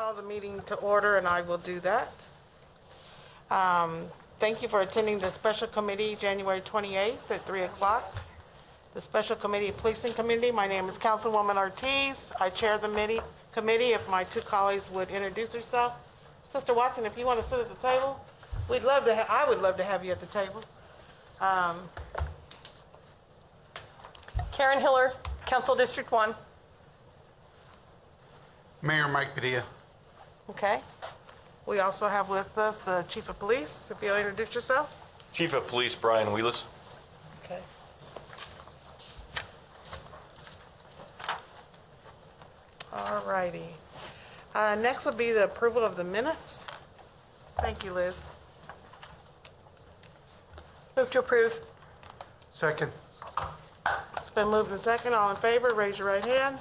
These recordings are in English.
call the meeting to order, and I will do that. Thank you for attending the special committee January 28th at 3 o'clock. The Special Committee Policing Committee. My name is Councilwoman Ortiz. I chair the committee. If my two colleagues would introduce yourself. Sister Watson, if you want to sit at the table, I would love to have you at the table. Karen Hiller, Council District 1. Mayor Mike Padilla. Okay. We also have with us the Chief of Police. If you'll introduce yourself. Chief of Police Brian Wheelis. Okay. All righty. Next will be the approval of the minutes. Thank you, Liz. Move to approve. Second. It's been moved and second. All in favor, raise your right hand.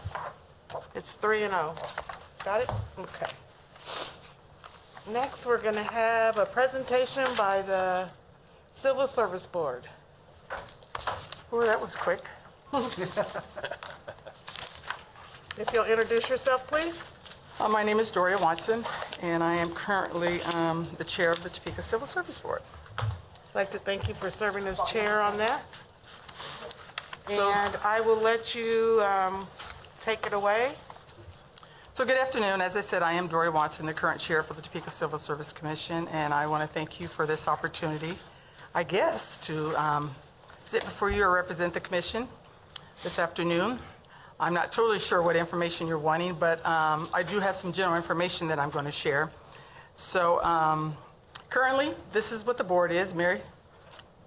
It's 3-0. Got it? Okay. Next, we're going to have a presentation by the Civil Service Board. Ooh, that was quick. If you'll introduce yourself, please. My name is Doria Watson, and I am currently the chair of the Topeka Civil Service Board. I'd like to thank you for serving as chair on that. So- And I will let you take it away. So good afternoon. As I said, I am Doria Watson, the current chair for the Topeka Civil Service Commission, and I want to thank you for this opportunity, I guess, to sit before you or represent the commission this afternoon. I'm not totally sure what information you're wanting, but I do have some general information that I'm going to share. So currently, this is what the board is. Mary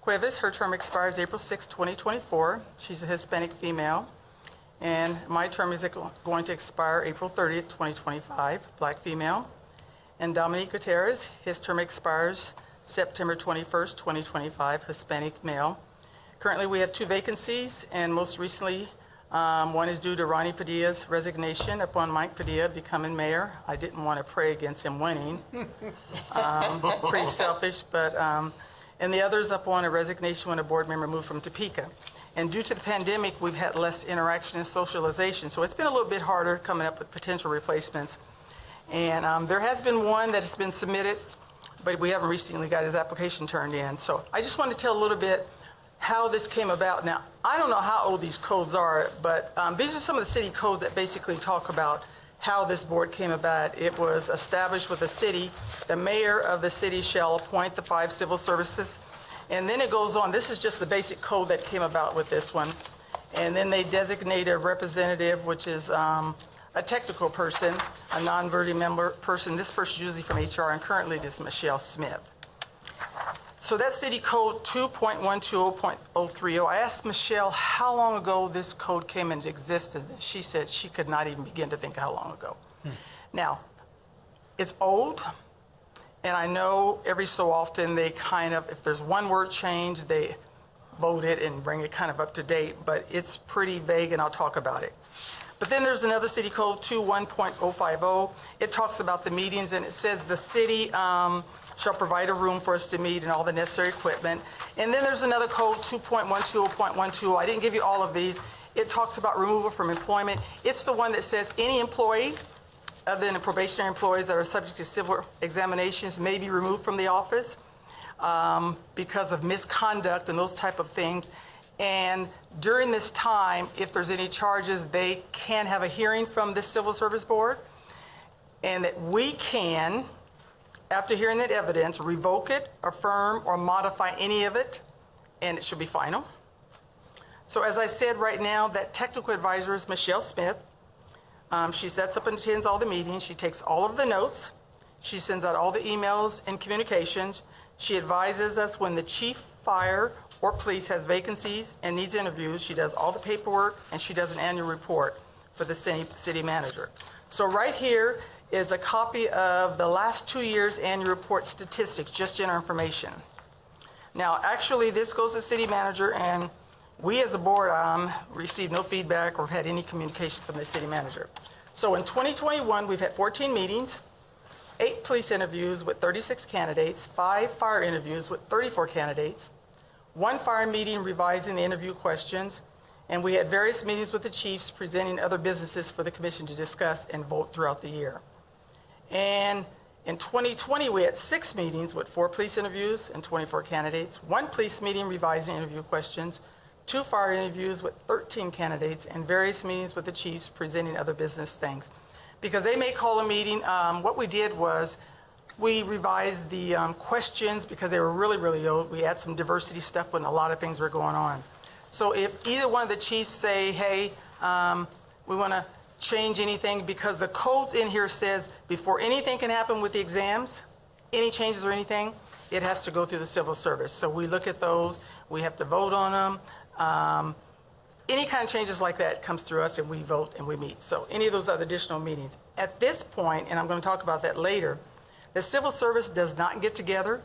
Cuevas, her term expires April 6, 2024. She's a Hispanic female. And my term is going to expire April 30th, 2025, black female. And Dominique Gutierrez, his term expires September 21st, 2025, Hispanic male. Currently, we have 2 vacancies, and most recently, one is due to Ronnie Padilla's resignation upon Mike Padilla becoming mayor. I didn't want to pray against him winning. Pretty selfish, but, and the other is upon a resignation when a board member moved from Topeka. And due to the pandemic, we've had less interaction and socialization, so it's been a little bit harder coming up with potential replacements. And there has been one that has been submitted, but we haven't recently got his application turned in. So I just want to tell a little bit how this came about. Now, I don't know how old these codes are, but these are some of the city codes that basically talk about how this board came about. It was established with the city. The mayor of the city shall appoint the 5 civil services. And then it goes on. This is just the basic code that came about with this one. And then they designate a representative, which is a technical person, a non-voting member person. This person is usually from HR, and currently it is Michelle Smith. So that's City Code 2.120.030. I asked Michelle how long ago this code came into existence. She said she could not even begin to think how long ago. Now, it's old. And I know every so often they kind of, if there's one word change, they vote it and bring it kind of up to date, but it's pretty vague, and I'll talk about it. But then there's another city code, 21.050. It talks about the meetings, and it says the city shall provide a room for us to meet and all the necessary equipment. And then there's another code, 2.120.12. I didn't give you all of these. It talks about removal from employment. It's the one that says any employee other than the probationary employees that are subject to civil examinations may be removed from the office because of misconduct and those type of things. And during this time, if there's any charges, they can have a hearing from the Civil Service Board, and that we can, after hearing that evidence, revoke it, affirm, or modify any of it, and it should be final. So as I said, right now, that technical advisor is Michelle Smith. She sets up and attends all the meetings. She takes all of the notes. She sends out all the emails and communications. She advises us when the chief, fire, or police has vacancies and needs interviews. She does all the paperwork, and she does an annual report for the city manager. So right here is a copy of the last 2 years' annual report statistics, just general information. Now, actually, this goes to the city manager, and we as a board received no feedback or have had any communication from the city manager. So in 2021, we've had 14 meetings, 8 police interviews with 36 candidates, 5 fire interviews with 34 candidates, 1 fire meeting revising the interview questions, and we had various meetings with the chiefs presenting other businesses for the commission to discuss and vote throughout the year. And in 2020, we had 6 meetings with 4 police interviews and 24 candidates, 1 police meeting revising interview questions, 2 fire interviews with 13 candidates, and various meetings with the chiefs presenting other business things. Because they may call a meeting, what we did was we revised the questions because they were really, really old. We had some diversity stuff when a lot of things were going on. So if either one of the chiefs say, hey, we want to change anything, because the codes in here says before anything can happen with the exams, any changes or anything, it has to go through the civil service. So we look at those, we have to vote on them. Any kind of changes like that comes through us and we vote and we meet. So any of those other additional meetings. At this point, and I'm going to talk about that later, the civil service does not get together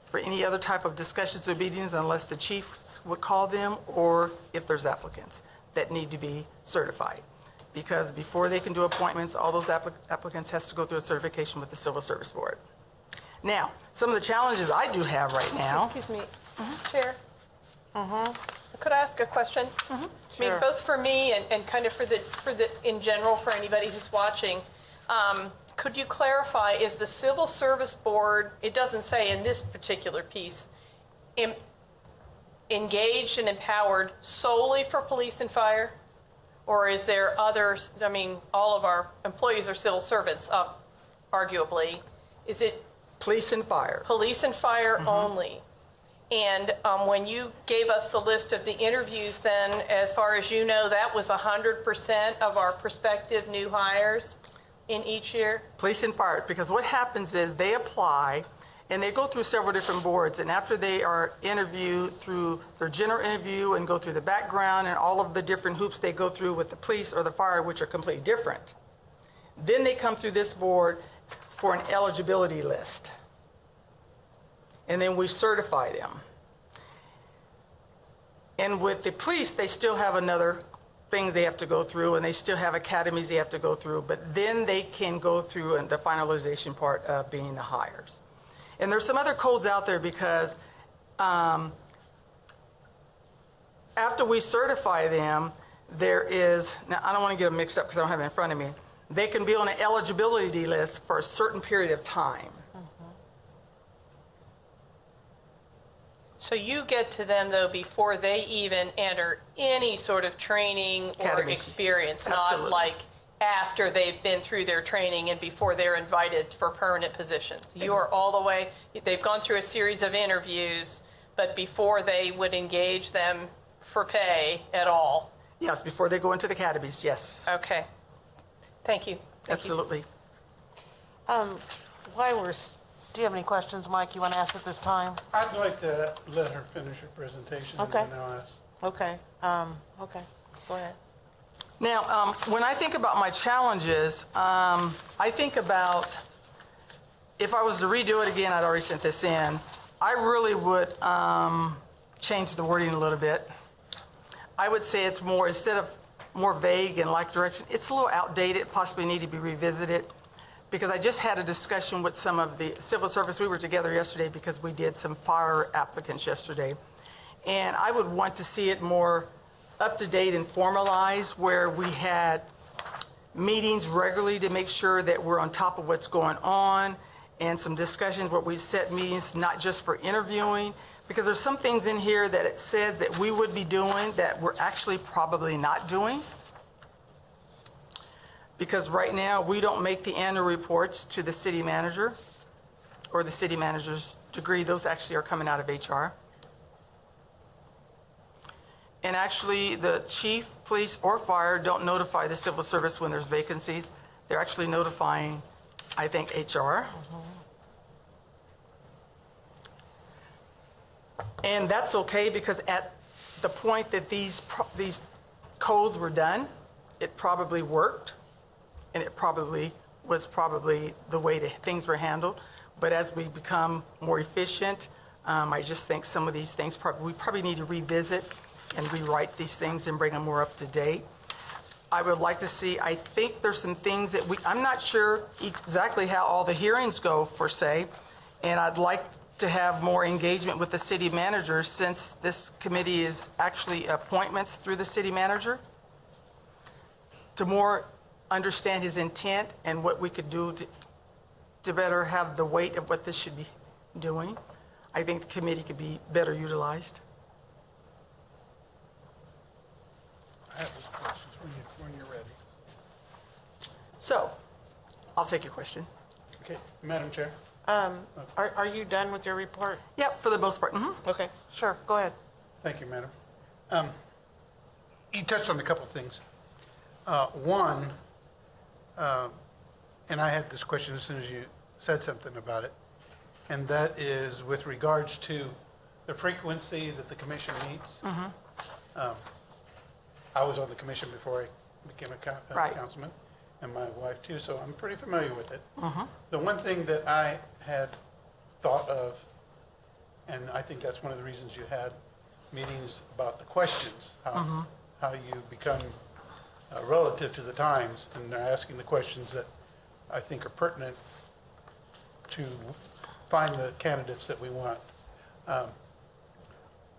for any other type of discussions or meetings unless the chiefs would call them or if there's applicants that need to be certified. Because before they can do appointments, all those applicants has to go through a certification with the Civil Service Board. Now, some of the challenges I do have right now. Excuse me, Chair? Could I ask a question? I mean, Sure. both for me and kind of for the, in general, for anybody who's watching, could you clarify, is the Civil Service Board, it doesn't say in this particular piece, engaged and empowered solely for police and fire? Or is there others? I mean, all of our employees are civil servants, arguably. Is it Police and fire. police and fire only? And when you gave us the list of the interviews, then, as far as you know, that was 100% of our prospective new hires in each year? Police and fire, because what happens is they apply and they go through several different boards, and after they are interviewed through their general interview and go through the background and all of the different hoops they go through with the police or the fire, which are completely different, then they come through this board for an eligibility list. And then we certify them. And with the police, they still have another things they have to go through, and they still have academies they have to go through, but then they can go through the finalization part of being the hires. And there's some other codes out there because after we certify them, there is, now I don't want to get them mixed up because I don't have it in front of me, they can be on an eligibility list for a certain period of time. So you get to them, though, before they even enter any sort of training or Academies. experience, not Absolutely. like after they've been through their training and before they're invited for permanent positions. You are all the way, they've gone through a series of interviews, but before they would engage them for pay at all. Yes, before they go into the academies, yes, Okay. Thank you. Thank you. absolutely. Do you have any questions, Mike, you want to ask at this time? I'd like to let her finish her presentation and Okay. then I'll ask. Okay, okay, go ahead. Now, when I think about my challenges, I think about, if I was to redo it again, I'd already sent this in, I really would change the wording a little bit. I would say it's more, instead of more vague and lack direction, it's a little outdated, possibly need to be revisited. Because I just had a discussion with some of the civil service. We were together yesterday because we did some fire applicants yesterday. And I would want to see it more up-to-date and formalized, where we had meetings regularly to make sure that we're on top of what's going on, and some discussions where we set meetings not just for interviewing, because there's some things in here that it says that we would be doing that we're actually probably not doing. Because right now, we don't make the annual reports to the city manager or the city manager's degree. Those actually are coming out of HR. And actually, the chief, police, or fire don't notify the civil service when there's vacancies. They're actually notifying, I think, HR. And that's okay, because at the point that these codes were done, it probably worked, and it probably was the way that things were handled. But as we become more efficient, I just think some of these things, we probably need to revisit and rewrite these things and bring them more up to date. I would like to see, I think there's some things that I'm not sure exactly how all the hearings go, per se, and I'd like to have more engagement with the city manager, since this committee is actually appointments through the city manager, to more understand his intent and what we could do to better have the weight of what this should be doing, I think the committee could be better utilized. I have those questions when you're ready. So, I'll take your question. Okay, Madam Chair? Are you done with your report? Yep, for the most part. Okay, sure, go ahead. Thank you, Madam. You touched on a couple of things. One, and I had this question as soon as you said something about it, and that is with regards to the frequency that the commission meets. I was on the commission before I became a Right. councilman, and my wife too, so I'm pretty familiar with it. The one thing that I had thought of, and I think that's one of the reasons you had meetings about the questions, how you become relative to the times, and they're asking the questions that I think are pertinent to find the candidates that we want.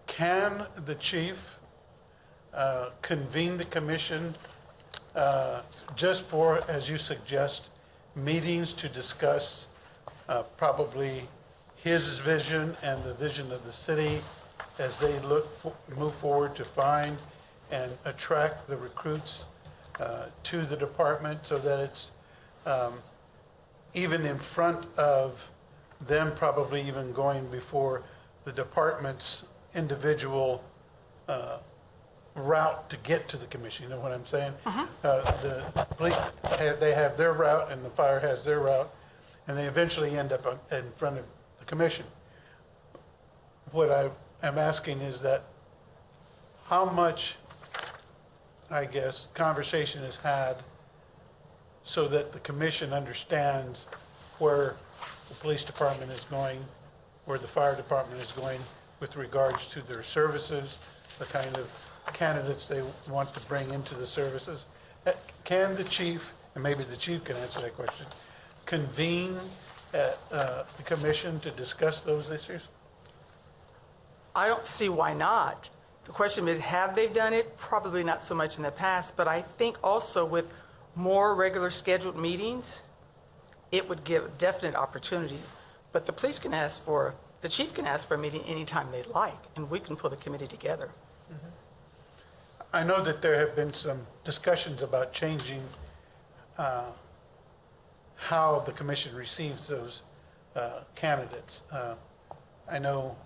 Can the chief convene the commission just for, as you suggest, meetings to discuss probably his vision and the vision of the city as they move forward to find and attract the recruits to the department, so that it's even in front of them, probably even going before the department's individual route to get to the commission, you know what I'm saying? The police, they have their route, and the fire has their route, and they eventually end up in front of the commission. What I am asking is that how much, I guess, conversation is had so that the commission understands where the police department is going, where the fire department is going with regards to their services, the kind of candidates they want to bring into the services. Can the chief, and maybe the chief can answer that question, convene the commission to discuss those issues? I don't see why not. The question is, have they done it? Probably not so much in the past, but I think also with more regular scheduled meetings, it would give definite opportunity. But the chief can ask for a meeting anytime they like, and we can pull the committee together. I know that there have been some discussions about changing how the commission receives those candidates. I know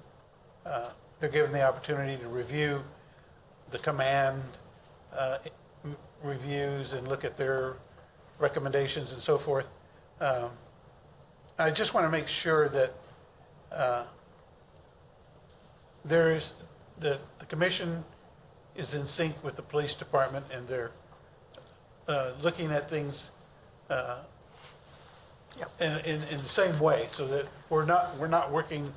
they're given the opportunity to review the command reviews and look at their recommendations and so forth. I just want to make sure that the commission is in sync with the police department, and they're looking at things in the same way, so that we're not working,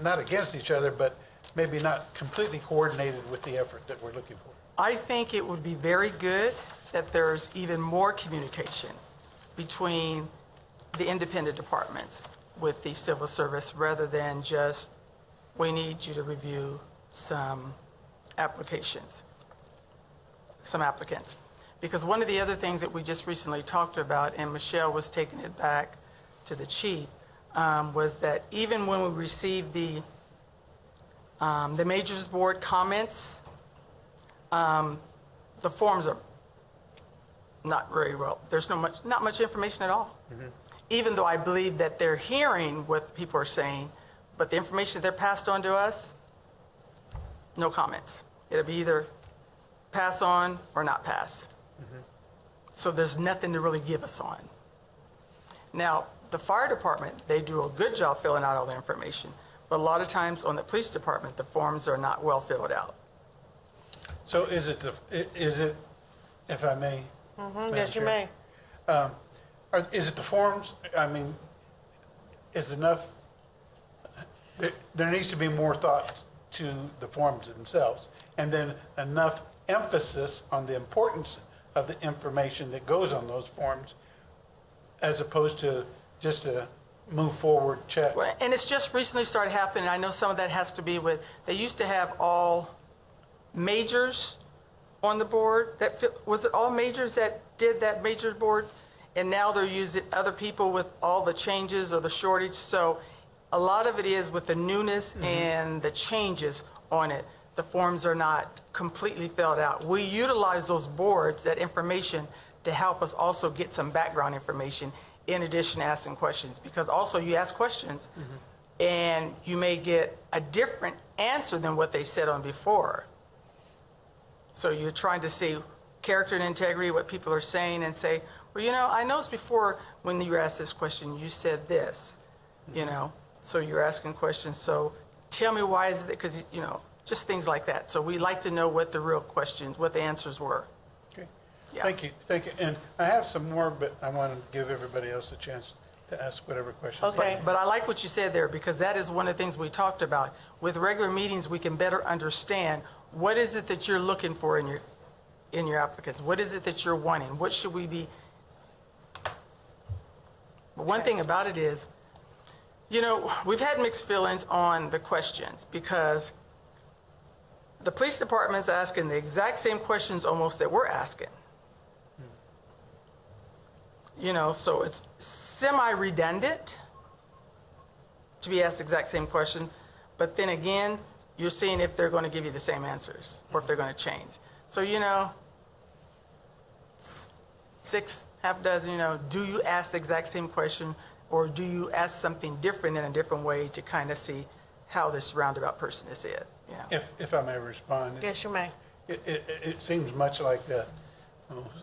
not against each other, but maybe not completely coordinated with the effort that we're looking for. I think it would be very good that there's even more communication between the independent departments with the civil service, rather than just, we need you to review some applications, some applicants. Because one of the other things that we just recently talked about, and Michelle was taking it back to the chief, was that even when we received the Majors Board comments, the forms are not very well. There's not much information at all. Even though I believe that they're hearing what people are saying, but the information they're passed on to us, no comments. It'll be either pass on or not pass. So there's nothing to really give us on. Now, the fire department, they do a good job filling out all the information, but a lot of times on the police department, the forms are not well filled out. So is it, if I may? Madam Yes, you Chair, may. Is it the forms? I mean, is enough, there needs to be more thought to the forms themselves, and then enough emphasis on the importance of the information that goes on those forms, as opposed to just a move forward check. Well, and it's just recently started happening. I know some of that has to be with, they used to have all majors on the board. Was it all majors that did that matrix board, and now they're using other people with all the changes or the shortage. So a lot of it is with the newness and the changes on it. The forms are not completely filled out. We utilize those boards, that information, to help us also get some background information in addition to asking questions. Because also you ask questions and you may get a different answer than what they said on before. So you're trying to see character and integrity, what people are saying, and say, well, you know, I noticed before when you were asked this question, you said this, you know, so you're asking questions. So tell me why is it, because, you know, just things like that. So we like to know what the real questions, what the answers were. Okay. Yeah. Thank you, thank you. And I have some more, but I want to give everybody else a chance to ask whatever questions. Okay. But I like what you said there, because that is one of the things we talked about. With regular meetings, we can better understand what is it that you're looking for in your applicants? What is it that you're wanting? What should we be? But one thing about it is, you know, we've had mixed feelings on the questions, because the police department's asking the exact same questions almost that we're asking. You know, so it's semi-redundant to be asked the exact same questions, but then again, you're seeing if they're going to give you the same answers or if they're going to change. So, you know, half a dozen, you know, do you ask the exact same question, or do you ask something different in a different way to kind of see how this roundabout person is it? You know? If I may respond. Yes, you may. It seems much like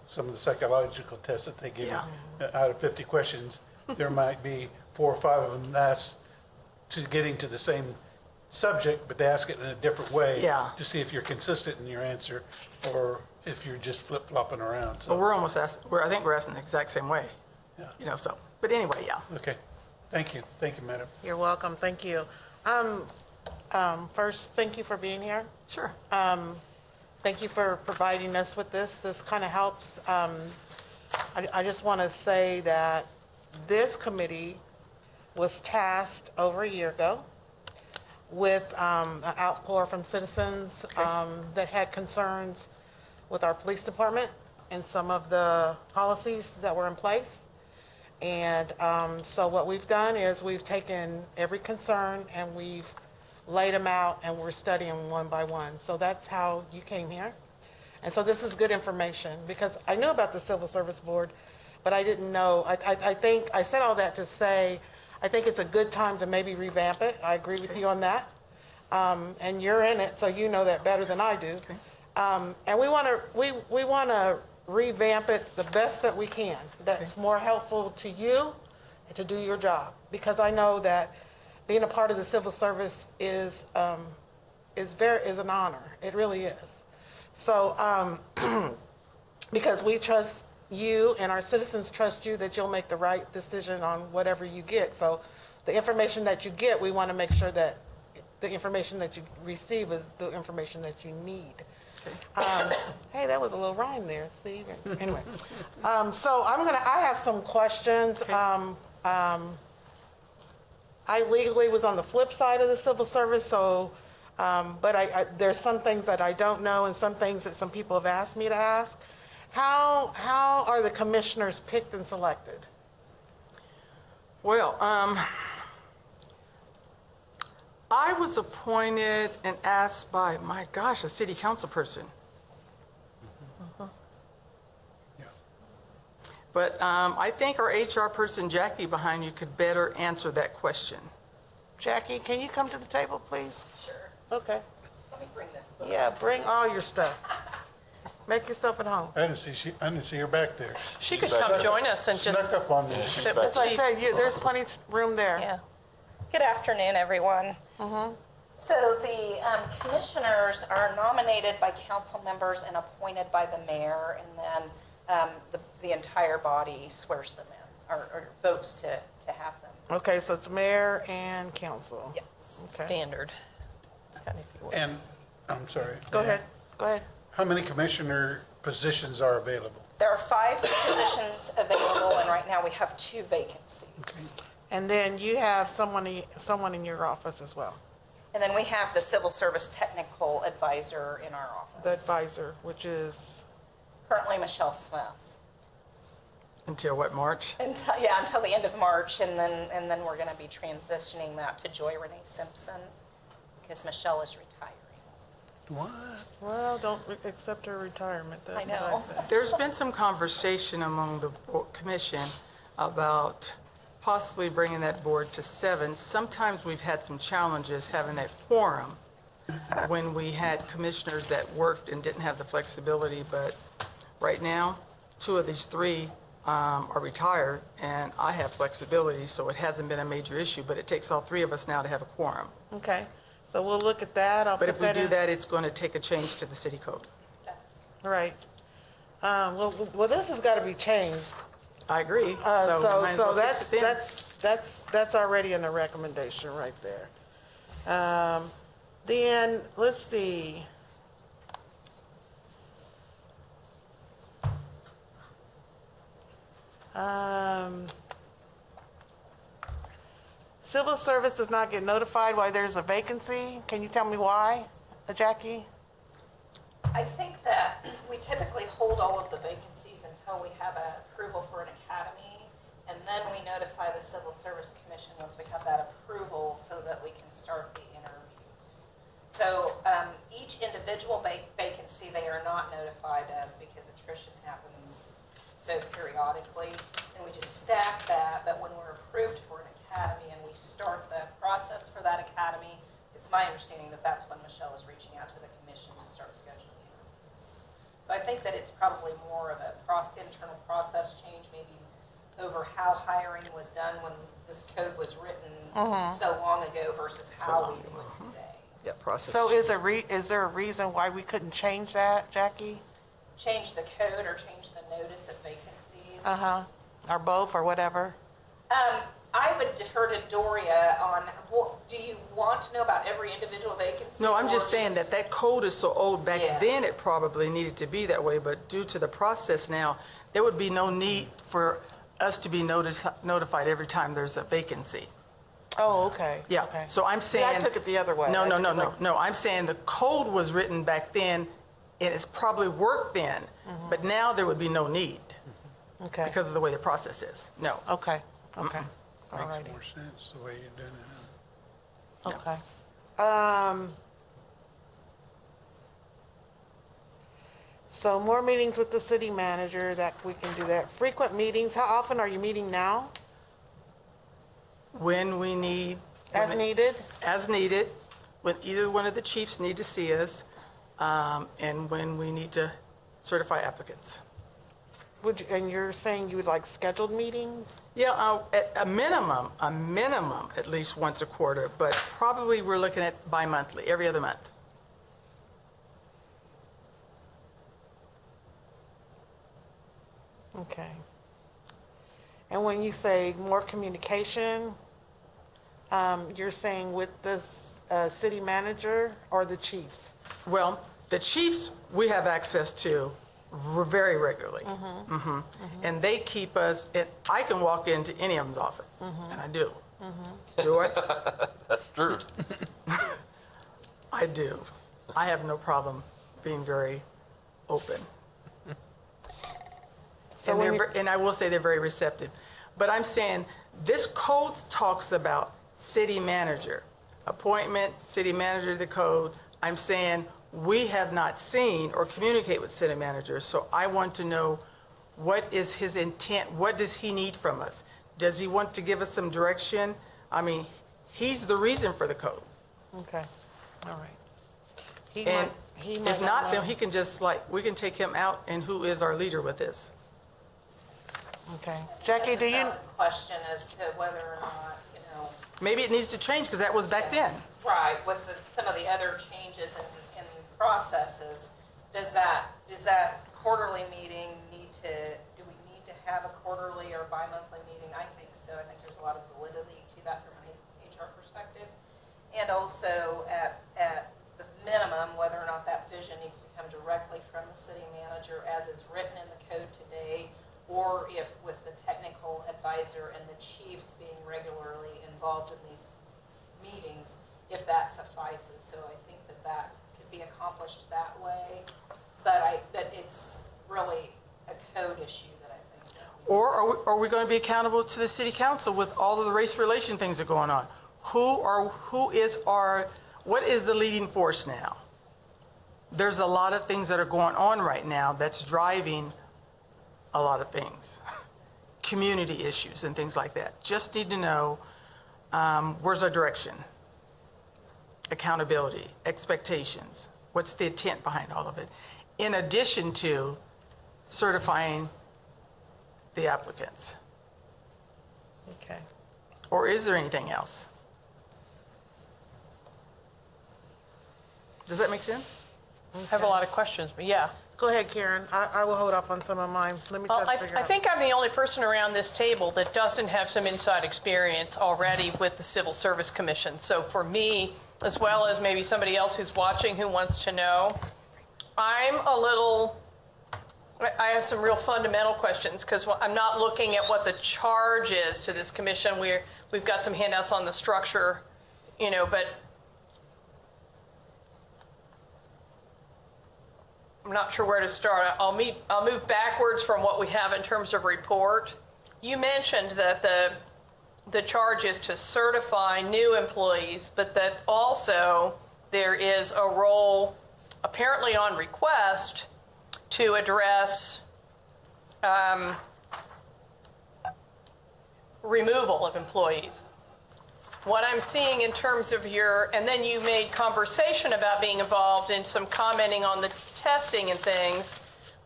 some of the psychological tests that they give you. Yeah. Out of 50 questions, there might be 4 or 5 of them asked to getting to the same subject, but they ask it in a different way. Yeah. To see if you're consistent in your answer or if you're just flip-flopping around. But So, we're almost I think we're asking the exact same way. Yeah. You know, so, but anyway, yeah. okay. Thank you, madam. You're welcome. Thank you. First, thank you for being here. Sure. Thank you for providing us with this. This kind of helps. I just want to say that this committee was tasked over a year ago with an outpour from citizens that had concerns with our police department and some of the policies that were in place. And so what we've done is we've taken every concern and we've laid them out, and we're studying one by one. So that's how you came here. And so this is good information, because I knew about the Civil Service Board, but I didn't know. I think I said all that to say I think it's a good time to maybe revamp it. I agree with you on that. And you're in it, so you know that better than I do. Okay. And we want to revamp it the best that we can. That's more helpful to you and to do your job, because I know that being a part of the civil service is an honor. It really is. So, because we trust you and our citizens trust you that you'll make the right decision on whatever you get. So, the information that you get, we want to make sure that the information that you receive is the information that you need. Hey, that was a little rhyme there. See, anyway. So I have some questions. I legally was on the flip side of the civil service, so, but there's some things that I don't know and some things that some people have asked me to ask. How are the commissioners picked and selected? Well, I was appointed and asked by, my gosh, a city council person. Yeah. But I think our HR person, Jackie, behind you could better answer that question. Jackie, can you come to the table, please? Sure. Okay. Let me bring this. Yeah, bring all your stuff. Make yourself at home. I didn't see her back there. She could come join us and just Snuck up on me. sit As with I you. said, there's plenty of room there. Yeah. Good afternoon, everyone. So the commissioners are nominated by council members and appointed by the mayor, and then the entire body swears them in, or votes to have them. Okay, so it's mayor and council. Yes. Okay. Standard. Kind of, if you will. And, I'm sorry. Go ahead. How many commissioner positions are available? There are 5 positions available, and right now we have 2 vacancies. And then you have someone in your office as well, And then we have the civil service technical advisor in our the office. advisor, which is, Currently Michelle Smith. Until what, March? Until the end of March, and then we're going to be transitioning that to Joy Renee Simpson because Michelle is retiring. What? Well, don't accept her retirement, that's I what know. I said. There's been some conversation among the commission about possibly bringing that board to 7. Sometimes we've had some challenges having that quorum when we had commissioners that worked and didn't have the flexibility, but right now, 2 of these 3 are retired, and I have flexibility, so it hasn't been a major issue, but it takes all 3 of us now to have a quorum. Okay, so we'll look at that. I'll But put if we that do in. that, it's going to take a change to the city code. Right. Well, this has got to be changed. I agree. we might as So well fix it then. that's already in the recommendation right there. Then, let's see. Civil service does not get notified why there's a vacancy. Can you tell me why, Jackie? I think that we typically hold all of the vacancies until we have an approval for an academy, and then we notify the Civil Service Commission once we have that approval so that we can start the interviews. So each individual vacancy they are not notified of because attrition happens so periodically, and we just stack that. But when we're approved for an academy and we start the process for that academy, it's my understanding that that's when Michelle is reaching out to the commission to start scheduling interviews. So I think that it's probably more of a internal process change, maybe over how hiring was done when this code was written so long ago versus how we do it today. Yeah, process. So is there a reason why we couldn't change that, Jackie? Change the code or change the notice of vacancies. Or both, or whatever? I would defer to Doria on, do you want to know about every individual vacancy? No, I'm or just saying that code is so old. Back Yeah. then, it probably needed to be that way, but due to the process now, there would be no need for us to be notified every time there's a vacancy. Oh, okay. Yeah, Okay. so I'm See, saying. I took it the other way. No, I no, took no, it no, like- no, I'm saying the code was written back then, and it's probably worked then, but now there would be no need Okay, because of the way the process is. No. okay, okay. All Makes righty, more sense the way you're doing it. okay. So more meetings with the city manager, that we can do that. Frequent meetings, how often are you meeting now? When we need. As needed? As needed, when either one of the chiefs need to see us, and when we need to certify applicants. And you're saying you would like scheduled meetings? Yeah, at a minimum, at least once a quarter, but probably we're looking at bi-monthly, every other month. Okay. And when you say more communication, you're saying with the city manager or the chiefs? Well, the chiefs, we have access to very regularly. And they keep us, and I can walk into any of them's office, and I do. Do I? That's true. I do. I have no problem being very open. So And, when you- and I will say they're very receptive. But I'm saying, this code talks about city manager, appointment, city manager, the code. I'm saying, we have not seen or communicate with city managers, so I want to know what is his intent, what does he need from us? Does he want to give us some direction? I mean, he's the reason for the code. Okay, all right. He And might if not, know. then he can just we can take him out, and who is our leader with this? Okay. Jackie, do That's a you, valid question as to whether or not, Maybe it needs to change, because that was back then. right, with some of the other changes in processes, does that quarterly meeting do we need to have a quarterly or bi-monthly meeting? I think so. I think there's a lot of validity to that from an HR perspective. And also at the minimum, whether or not that vision needs to come directly from the city manager as is written in the code today, or if with the technical advisor and the chiefs being regularly involved in these meetings, if that suffices. So I think that could be accomplished that way, but it's really a code issue that I think that we Or are we going to be accountable to the city council with all of the race relation things that are going on? What is the leading force now? There's a lot of things that are going on right now that's driving a lot of things. Community issues and things like that. Just need to know where's our direction, accountability, expectations, what's the intent behind all of it, in addition to certifying the applicants. Okay. Or is there anything else? Does that make sense? I have a lot of questions, but yeah. Go ahead, Karen. I will hold off on some of mine. Let me try Well, to figure I out. think I'm the only person around this table that doesn't have some inside experience already with the Civil Service Commission. So for me, as well as maybe somebody else who's watching who wants to know, I have some real fundamental questions because I'm not looking at what the charge is to this commission. We've got some handouts on the structure, but I'm not sure where to start. I'll move backwards from what we have in terms of report. You mentioned that the charge is to certify new employees, but that also there is a role, apparently on request, to address removal of employees. What I'm seeing in terms of and then you made conversation about being involved in some commenting on the testing and things,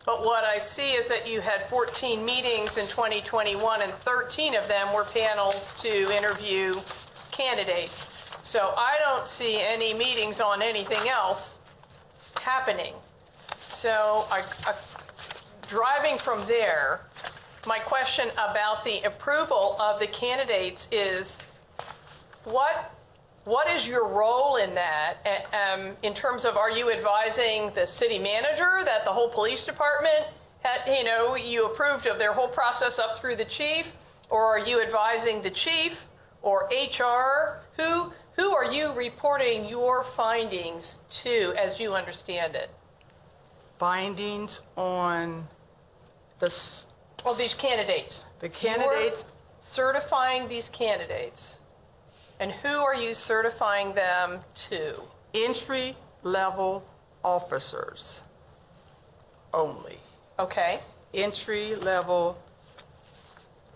but what I see is that you had 14 meetings in 2021 and 13 of them were panels to interview candidates. So I don't see any meetings on anything else happening. So driving from there, my question about the approval of the candidates is, what is your role in that in terms of, are you advising the city manager that the whole police department you approved of their whole process up through the chief, or are you advising the chief or HR? Who are you reporting your findings to as you understand it? Findings on These candidates. the candidates. You're certifying these candidates. And who are you certifying them to? Entry-level officers only. Okay. Entry-level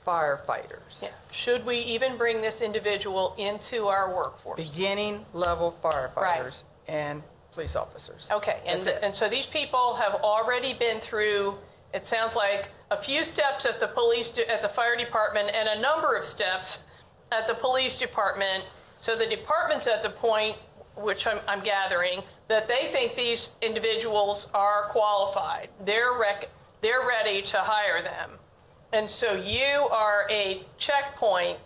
firefighters. Yeah. Should we even bring this individual into our workforce? Beginning-level firefighters and police officers. Okay. That's it. And so these people have already been through, it sounds like, a few steps at the fire department and a number of steps at the police department. So the department's at the point, which I'm gathering, that they think these individuals are qualified. They're ready to hire them. And so you are a checkpoint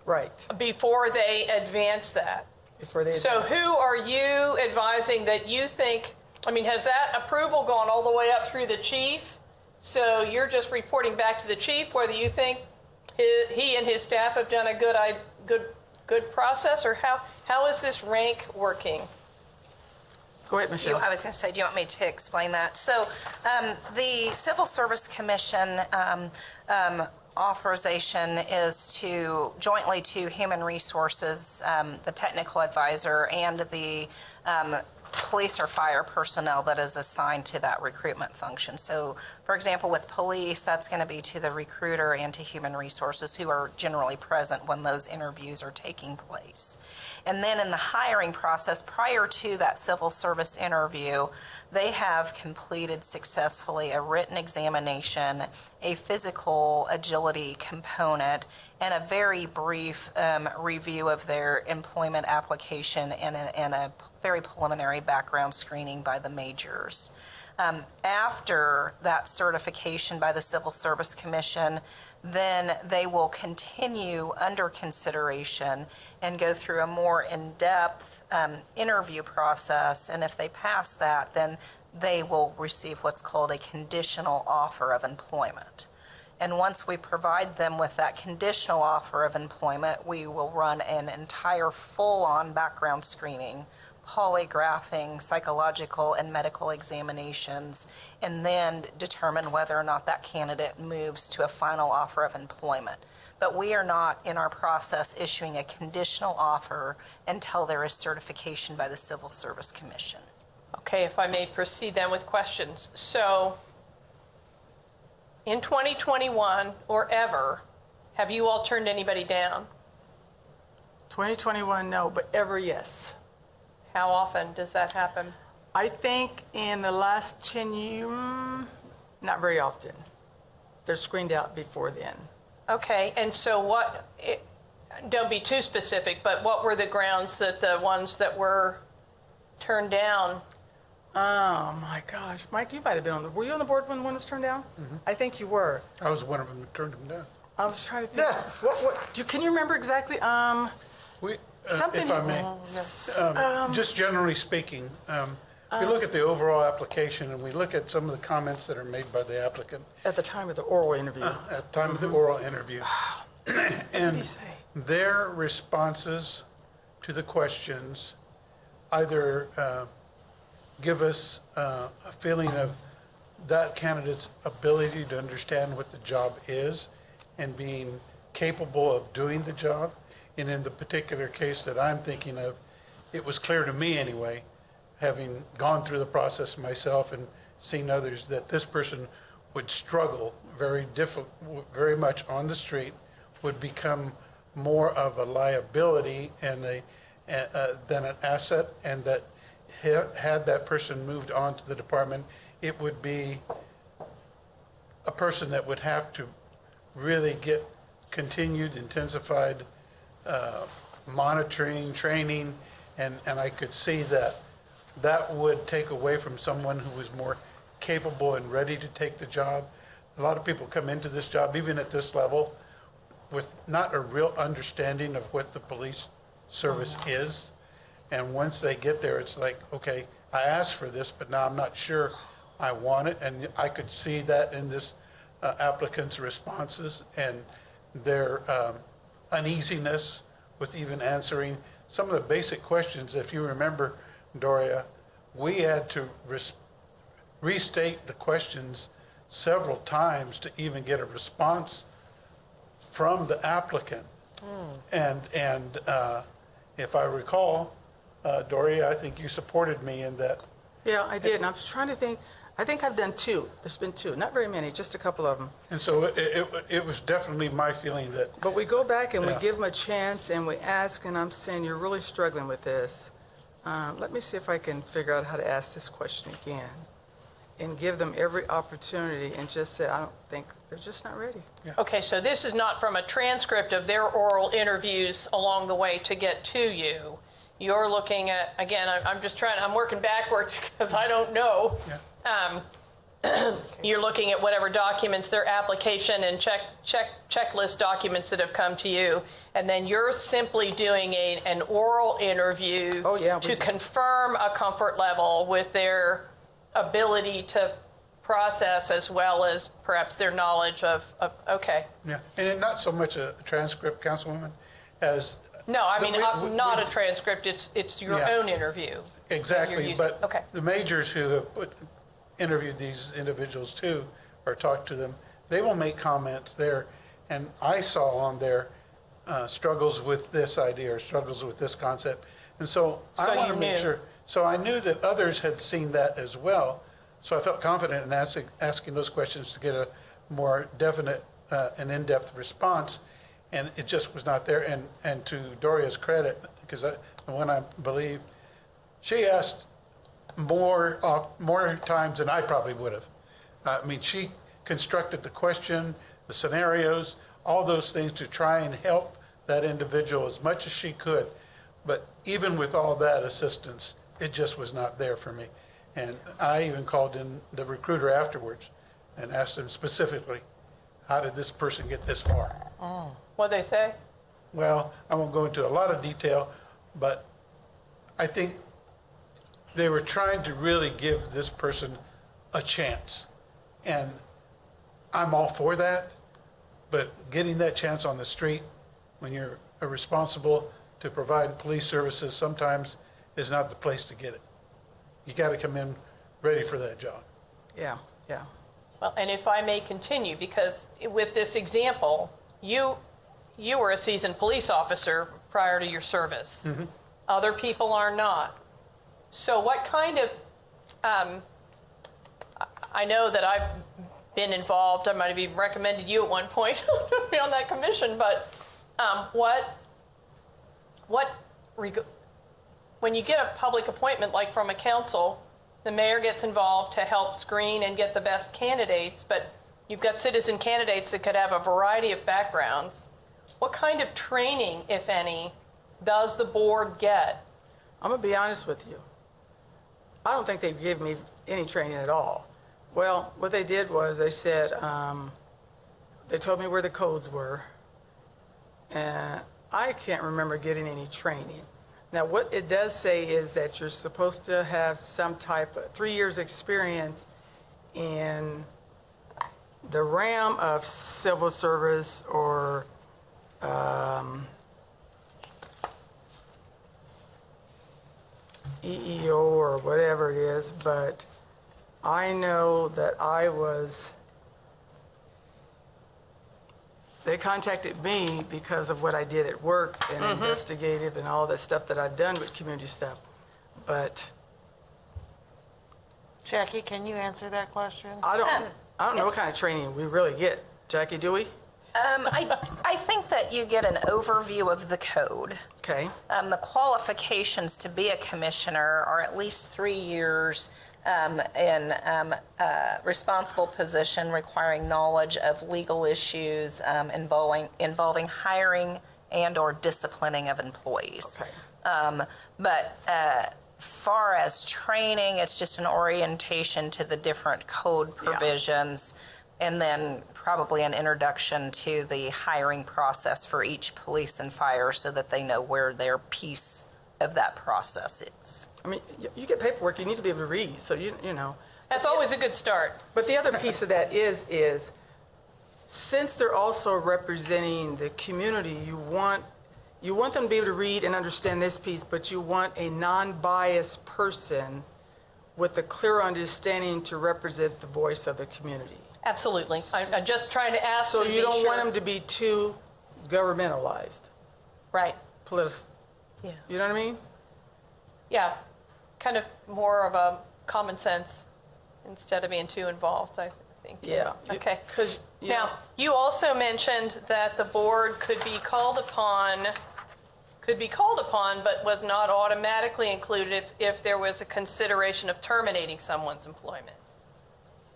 Right. before they advance that. Before they So advance. who are you advising that you think, has that approval gone all the way up through the chief? So you're just reporting back to the chief whether you think he and his staff have done a good process, or how is this rank working? Go ahead, Michelle. I was going to say, do you want me to explain that? So the Civil Service Commission authorization is jointly to Human Resources, the technical advisor, and the police or fire personnel that is assigned to that recruitment function. So, for example, with police, that's going to be to the recruiter and to Human Resources, who are generally present when those interviews are taking place. And then in the hiring process, prior to that civil service interview, they have completed successfully a written examination, a physical agility component, and a very brief review of their employment application and a very preliminary background screening by the majors. After that certification by the Civil Service Commission, then they will continue under consideration and go through a more in-depth interview process. And if they pass that, then they will receive what's called a conditional offer of employment. And once we provide them with that conditional offer of employment, we will run an entire full-on background screening polygraphing, psychological and medical examinations, and then determine whether or not that candidate moves to a final offer of employment. But we are not in our process issuing a conditional offer until there is certification by the Civil Service Commission. Okay, if I may proceed then with questions. So, in 2021 or ever, have you all turned anybody down? 2021, no, but ever, yes. How often does that happen? I think in the last 10 years, not very often. They're screened out before then. Okay, and so don't be too specific, but what were the grounds that the ones that were turned down? Oh my gosh, Mike, you might have been were you on the board when one was turned down? I think you were. I was one of them that turned them down. I was trying to think. Yeah. Can you remember exactly? We, Something- if I may, just generally speaking, if you look at the overall application and we look at some of the comments that are made by the applicant At the time of the oral interview. at the time of the oral interview, What did he say? their responses to the questions either give us a feeling of that candidate's ability to understand what the job is and being capable of doing the job. And in the particular case that I'm thinking of, it was clear to me anyway, having gone through the process myself and seen others, that this person would struggle very much on the street, would become more of a liability and than an asset, and that had that person moved on to the department, it would be a person that would have to really get continued, intensified monitoring, training, and I could see that would take away from someone who was more capable and ready to take the job. A lot of people come into this job, even at this level, with not a real understanding of what the police service is. And once they get there, it's like, okay, I asked for this, but now I'm not sure I want it. And I could see that in this applicant's responses and their uneasiness with even answering some of the basic questions. If you remember, Doria, we had to restate the questions several times to even get a response from the applicant. And if I recall, Doria, I think you supported me in that. Yeah, I did. And I was trying to think. I think I've done two. There's been two. Not very many, just a couple of them. And so it was definitely my feeling that, But we go back and we Yeah. give them a chance and we ask, and I'm saying, you're really struggling with this. Let me see if I can figure out how to ask this question again and give them every opportunity and just say, I don't think, they're just not ready. Okay, so this is not from a transcript of their oral interviews along the way to get to you. You're looking at, again, I'm working backwards because I don't know. You're looking at whatever documents, their application and checklist documents that have come to you, and then you're simply doing an oral interview Oh, yeah, we to do. confirm a comfort level with their ability to process as well as perhaps their knowledge of okay. yeah, and it not so much a transcript, Councilwoman, as. No, I mean, not we- a transcript, it's your Yeah. own interview. Exactly, You're but okay. the majors who have interviewed these individuals too, or talked to them, they will make comments there. And I saw on there struggles with this idea or struggles with this concept. And so I So want to you make knew. sure, so I knew that others had seen that as well. So I felt confident in asking those questions to get a more definite and in-depth response. And it just was not there. And to Doria's credit, because when I believe, she asked more times than I probably would have. I mean, she constructed the question, the scenarios, all those things to try and help that individual as much as she could. But even with all that assistance, it just was not there for me. And I even called in the recruiter afterwards and asked him specifically, how did this person get this far? What'd they say? Well, I won't go into a lot of detail, but I think they were trying to really give this person a chance. And I'm all for that, but getting that chance on the street when you're responsible to provide police services sometimes is not the place to get it. You got to come in ready for that job. Yeah, yeah. Well, and if I may continue, because with this example, you were a seasoned police officer prior to your service. Other people are not. So what kind of, I know that I've been involved, I might have even recommended you at one point to be on that commission, but when you get a public appointment like from a council, the mayor gets involved to help screen and get the best candidates, but you've got citizen candidates that could have a variety of backgrounds. What kind of training, if any, does the board get? I'm going to be honest with you. I don't think they gave me any training at all. Well, what they did was they said, they told me where the codes were, and I can't remember getting any training. Now, what it does say is that you're supposed to have some type of 3 years experience in the realm of civil service or EEO or whatever it is, but I know that they contacted me because of what I did at work and investigative and all the stuff that I've done with community stuff. But Jackie, can you answer that question? I don't know what kind of training we really get. Jackie, do we? I think that you get an overview of the code. Okay. The qualifications to be a commissioner are at least 3 years in a responsible position requiring knowledge of legal issues involving hiring and or disciplining of employees. Okay. But far as training, it's just an orientation to the different code provisions, and then probably an introduction to the hiring process for each police and fire so that they know where their piece of that process is. I mean, you get paperwork, you need to be able to read, so you know. That's always a good start. But the other piece of that is since they're also representing the community, you want them to be able to read and understand this piece, but you want a non-biased person with a clear understanding to represent the voice of the community. Absolutely. I'm just trying to ask. So to you be don't sure. want them to be too governmentalized, Right. Yeah. You know what I mean? Yeah. Kind of more of a common sense instead of being too involved, I think. Yeah. Okay. Because Now, you also mentioned that the board could be called upon, but was not automatically included if there was a consideration of terminating someone's employment.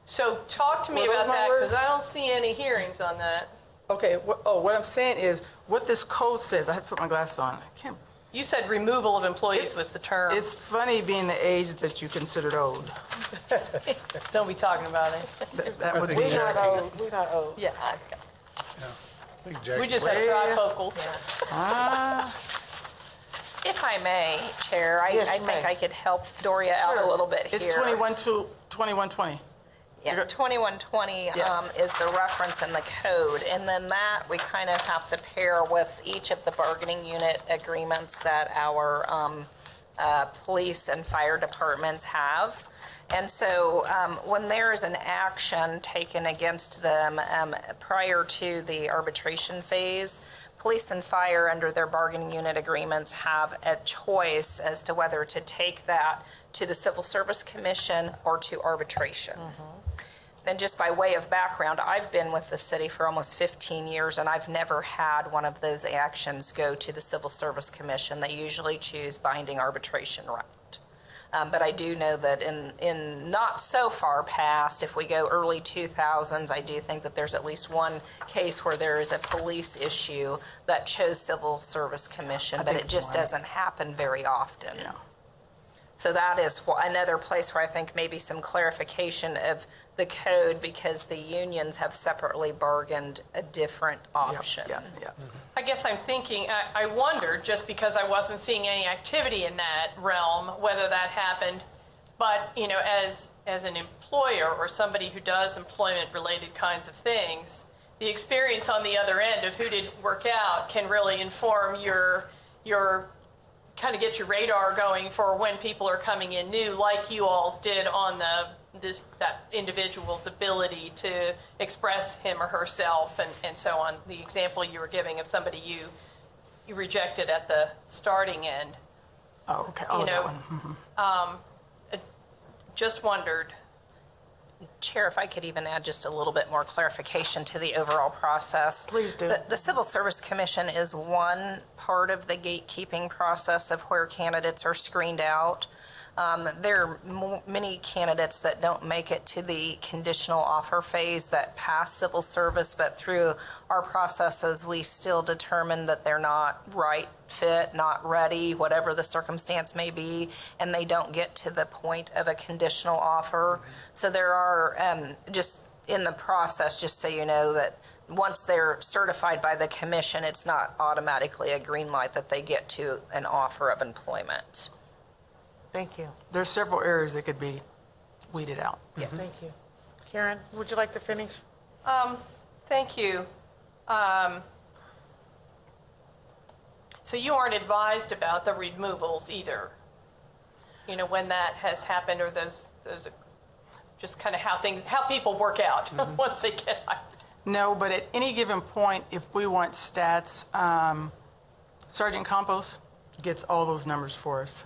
So talk to me Were those about my that, words? because I don't see any hearings on that. okay. What I'm saying is what this code says. I have to put my glasses on. I can't. You said removal of employees was the term. It's funny being the age that you considered old. Don't be talking about it. That I would think be. We're not old, we're not old. Yeah. I think Jackie- We just have trifocals. If I may, Chair, I Yes, you think may. I could help Doria out a little bit here. It's 2120. Yeah, 2120 Yes. is the reference in the code, and then that we kind of have to pair with each of the bargaining unit agreements that our police and fire departments have. And so when there is an action taken against them prior to the arbitration phase, police and fire under their bargaining unit agreements have a choice as to whether to take that to the Civil Service Commission or to arbitration. And just by way of background, I've been with the city for almost 15 years, and I've never had one of those actions go to the Civil Service Commission. They usually choose binding arbitration route. But I do know that in not so far past, if we go early 2000s, I do think that there's at least one case where there is a police issue that chose Civil Service Commission, but think it just one. doesn't happen very often. Yeah. So that is another place where I think maybe some clarification of the code, because the unions have separately bargained a different option. Yeah. I guess I'm thinking, I wondered, just because I wasn't seeing any activity in that realm, whether that happened. But, you know, as an employer or somebody who does employment-related kinds of things, the experience on the other end of who didn't work out can really inform your kind of get your radar going for when people are coming in new, like you alls did on that individual's ability to express him or herself and so on. The example you were giving of somebody you rejected at the starting end. Oh, okay. Oh, You that know, one. Just wondered. Chair, if I could even add just a little bit more clarification to the overall process. Please do. The Civil Service Commission is one part of the gatekeeping process of where candidates are screened out. There are many candidates that don't make it to the conditional offer phase that pass civil service, but through our processes, we still determine that they're not right fit, not ready, whatever the circumstance may be, and they don't get to the point of a conditional offer. So there are, just in the process, just so you know, that once they're certified by the commission, it's not automatically a green light that they get to an offer of employment. Thank you. There's several areas that could be weeded out. Yes. Thank you. Karen, would you like to finish? Thank you. So you aren't advised about the removals either? You know, when that has happened, or those are just kind of how people work out once they get hired? No, but at any given point, if we want stats, Sergeant Campos gets all those numbers for us.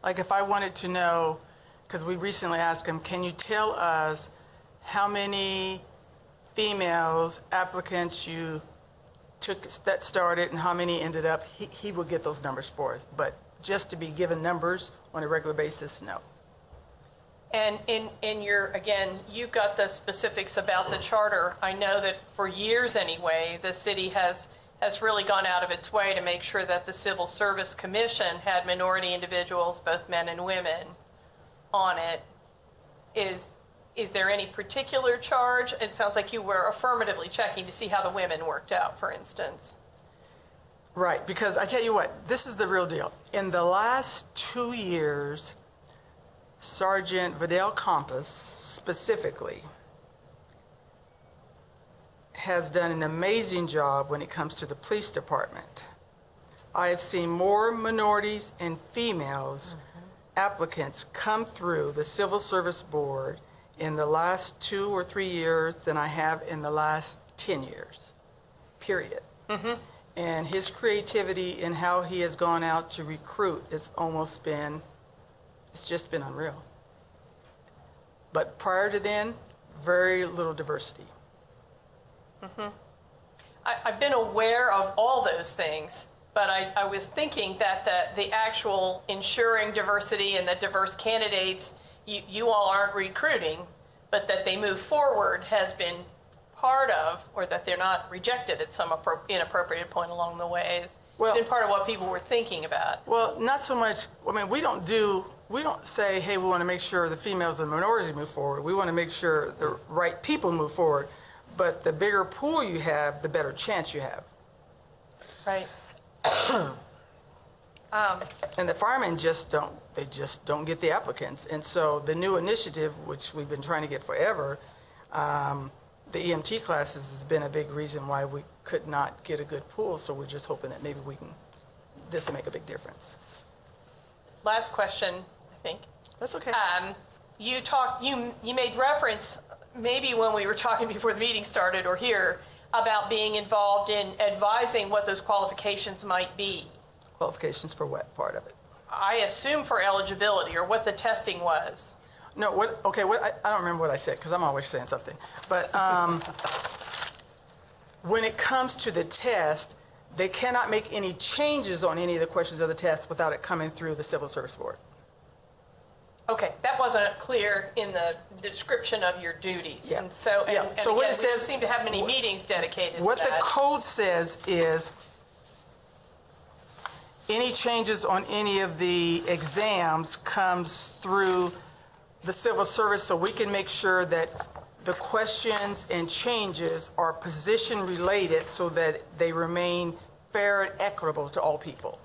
Like if I wanted to know, because we recently asked him, can you tell us how many females applicants you took that started and how many ended up, he would get those numbers for us. But just to be given numbers on a regular basis, no. And in your, again, you've got the specifics about the charter. I know that for years anyway, the city has really gone out of its way to make sure that the Civil Service Commission had minority individuals, both men and women, on it. Is there any particular charge? It sounds like you were affirmatively checking to see how the women worked out, for instance. Right, because I tell you what, this is the real deal. In the last 2 years, Sergeant Vidal Campos specifically has done an amazing job when it comes to the police department. I have seen more minorities and females applicants come through the Civil Service Board in the last 2 or 3 years than I have in the last 10 years, period. And his creativity and how he has gone out to recruit it's just been unreal. But prior to then, very little diversity. I've been aware of all those things, but I was thinking that the actual ensuring diversity and the diverse candidates, you all aren't recruiting, but that they move forward has been part of, or that they're not rejected at some inappropriate point along the way. It's been part of what people were thinking about. Well, not so much, I mean, we don't say, hey, we want to make sure the females and minorities move forward. We want to make sure the right people move forward. But the bigger pool you have, the better chance you have. Right. And the firemen just don't get the applicants. And so the new initiative, which we've been trying to get forever, the EMT classes has been a big reason why we could not get a good pool. So we're just hoping that maybe this will make a big difference. Last question, I think. That's okay. You made reference, maybe when we were talking before the meeting started or here, about being involved in advising what those qualifications might be. Qualifications for what part of it? I assume for eligibility, or what the testing was. No, I don't remember what I said because I'm always saying something. But when it comes to the test, they cannot make any changes on any of the questions of the test without it coming through the Civil Service Board. Okay, that wasn't clear in the description of your duties. Yeah. And so, Yeah. and So what again, it we don't says- seem to have many meetings dedicated to What the that. code says is any changes on any of the exams comes through the civil service so we can make sure that the questions and changes are position related so that they remain fair and equitable to all people.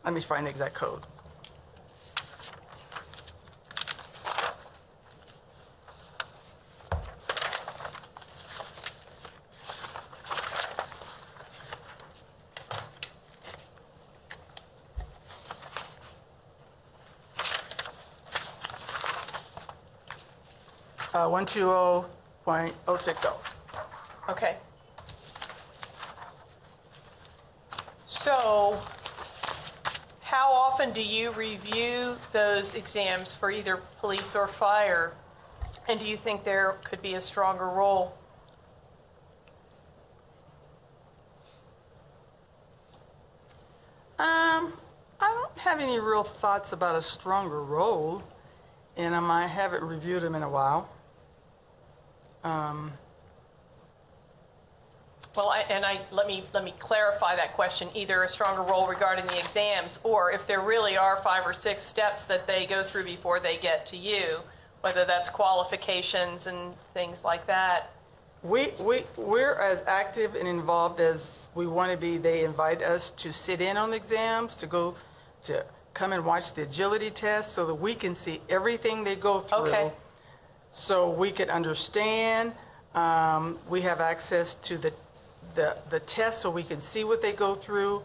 Let me find the exact code. 120.060. Okay. So how often do you review those exams for either police or fire? And do you think there could be a stronger role? I don't have any real thoughts about a stronger role, and I haven't reviewed them in a while. Well, let me clarify that question. Either a stronger role regarding the exams, or if there really are 5 or 6 steps that they go through before they get to you, whether that's qualifications and things like that. We're as active and involved as we want to be. They invite us to sit in on the exams, to come and watch the agility test so that we can see everything they go through. Okay. So we can understand. We have access to the test so we can see what they go through,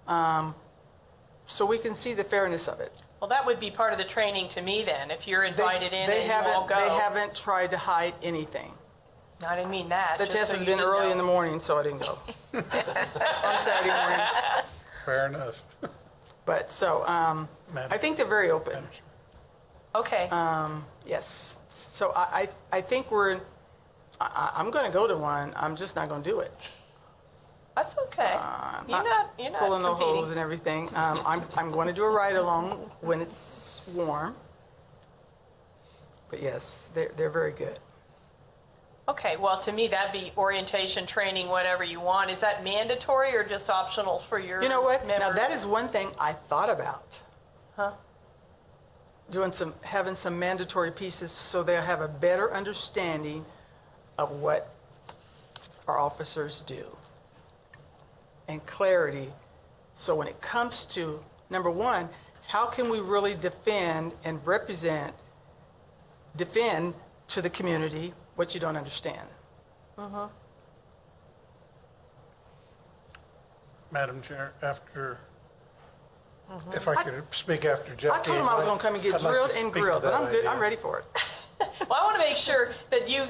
so we can see the fairness of it. Well, that would be part of the training to me then, if you're invited in and you all go. They haven't tried to hide anything. No, I didn't mean that. The just test so has you been didn't early know. in the morning, so I didn't go. On Saturday morning. Fair enough. But so, I think they're very open. Okay. Yes. So I think I'm going to go to one. I'm just not going to do it. That's okay. You're not Pulling no competing. holes and everything. I'm going to do a ride along when it's warm. But yes, they're very good. Okay, well, to me, that'd be orientation, training, whatever you want. Is that mandatory or just optional for your You know what? members? Now that is one thing I thought about. Huh? Having some mandatory pieces so they'll have a better understanding of what our officers do. And clarity. So when it comes to, number one, how can we really defend to the community what you don't understand? Madam Chair, if I could speak after Jackie. I told him I was going to come and get I'd like to drilled and speak to grilled, but that I'm good. idea. I'm ready for it. Well, I want to make sure that you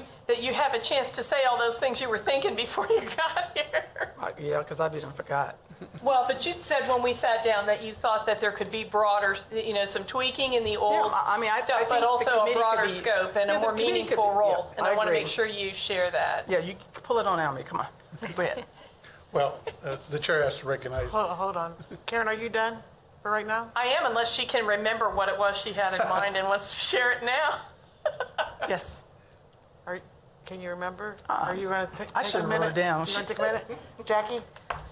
have a chance to say all those things you were thinking before you got here. Yeah, because I done forgot. Well, but you said when we sat down that you thought that there could be broader, some tweaking in the old I stuff, think but the also a committee could broader be- scope and yeah, a the more committee could meaningful be- role. yeah, And I want to agree. make sure you share that. Yeah, you can pull it on me. Come on. Go ahead. Well, the chair has to recognize, Hold on. Karen, are you done for right now? I am, unless she can remember what it was she had in mind and wants to share it now. Yes. Can you remember? Are you going to take I a should've minute? wrote it down. You want to take a minute? Jackie?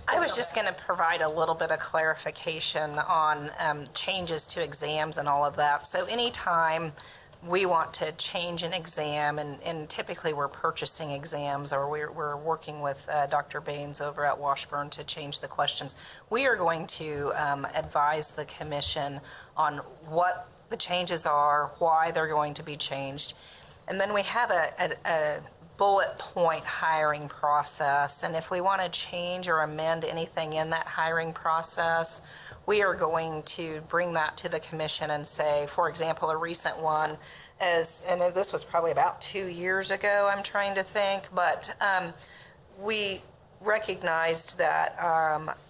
I was just going to provide a little bit of clarification on changes to exams and all of that. So anytime we want to change an exam, and typically we're purchasing exams or we're working with Dr. Baines over at Washburn to change the questions, we are going to advise the commission on what the changes are, why they're going to be changed. And then we have a bullet point hiring process. And if we want to change or amend anything in that hiring process, we are going to bring that to the commission and say, for example, a recent one is, and this was probably about 2 years ago, I'm trying to think, but we recognized that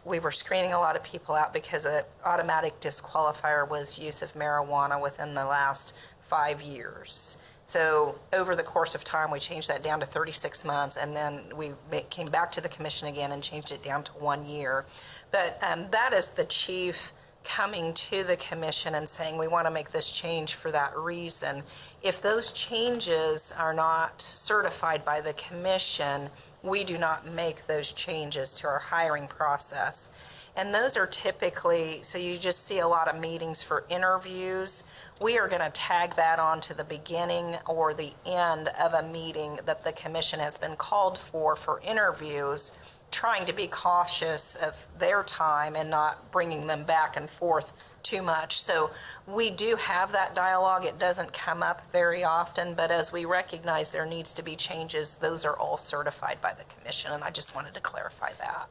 we were screening a lot of people out because an automatic disqualifier was use of marijuana within the last 5 years. So over the course of time, we changed that down to 36 months, and then we came back to the commission again and changed it down to 1 year. But that is the chief coming to the commission and saying, we want to make this change for that reason. If those changes are not certified by the commission, we do not make those changes to our hiring process. And those are typically, so you just see a lot of meetings for interviews. We are going to tag that on to the beginning or the end of a meeting that the commission has been called for interviews, trying to be cautious of their time and not bringing them back and forth too much. So we do have that dialogue. It doesn't come up very often, but as we recognize there needs to be changes, those are all certified by the commission, and I just wanted to clarify that.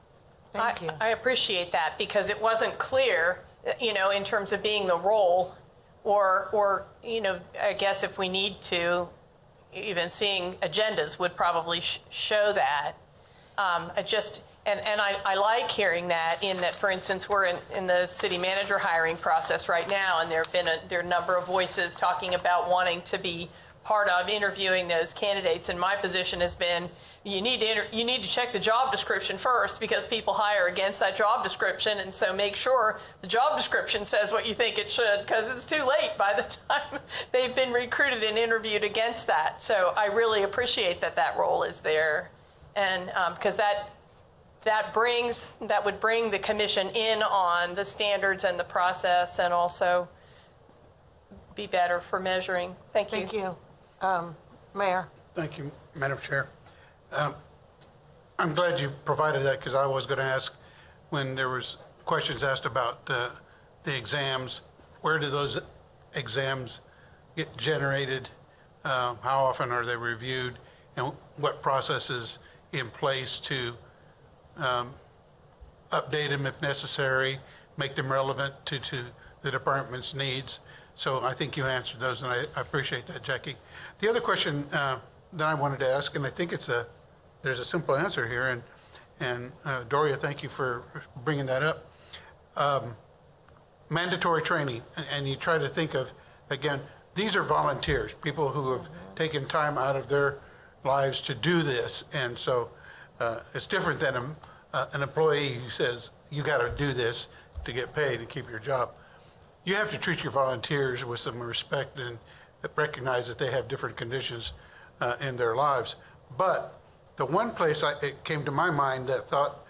Thank you. I appreciate that because it wasn't clear, in terms of being the role or, I guess if we need to, even seeing agendas would probably show that. I like hearing that, in that, for instance, we're in the city manager hiring process right now, and there are a number of voices talking about wanting to be part of interviewing those candidates. And my position has been, you need to check the job description first, because people hire against that job description, and so make sure the job description says what you think it should, because it's too late by the time they've been recruited and interviewed against that. So I really appreciate that role is there, and because that would bring the commission in on the standards and the process, and also be better for measuring. Thank you. Thank you. Mayor? Thank you, Madam Chair. I'm glad you provided that, because I was going to ask, when there was questions asked about the exams, where do those exams get generated? How often are they reviewed? And what process is in place to update them if necessary, make them relevant to the department's needs? So I think you answered those, and I appreciate that, Jackie. The other question that I wanted to ask, and I think there's a simple answer here, and Doria, thank you for bringing that up. Mandatory training, and you try to think of, again, these are volunteers, people who have taken time out of their lives to do this, and so it's different than an employee who says, you got to do this to get paid and keep your job. You have to treat your volunteers with some respect and recognize that they have different conditions in their lives. But the one place it came to my mind that thought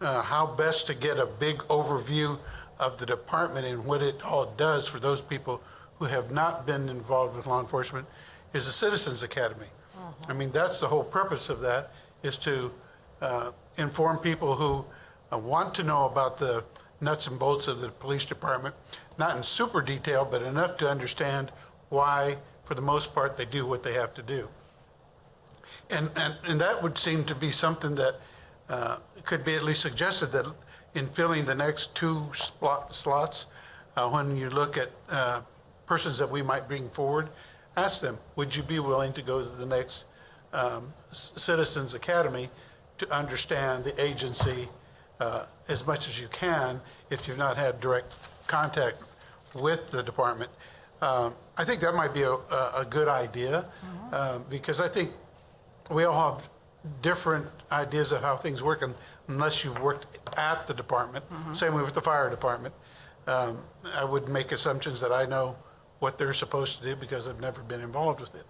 how best to get a big overview of the department and what it all does for those people who have not been involved with law enforcement is the Citizens Academy. I mean, that's the whole purpose of that, is to inform people who want to know about the nuts and bolts of the police department, not in super detail, but enough to understand why, for the most part, they do what they have to do. And that would seem to be something that could be at least suggested, that in filling the next 2 slots, when you look at persons that we might bring forward, ask them, would you be willing to go to the next Citizens Academy to understand the agency as much as you can if you've not had direct contact with the department. I think that might be a good idea, because I think we all have different ideas of how things work, unless you've worked at the department. Same way with the fire department. I would make assumptions that I know what they're supposed to do because I've never been involved with it.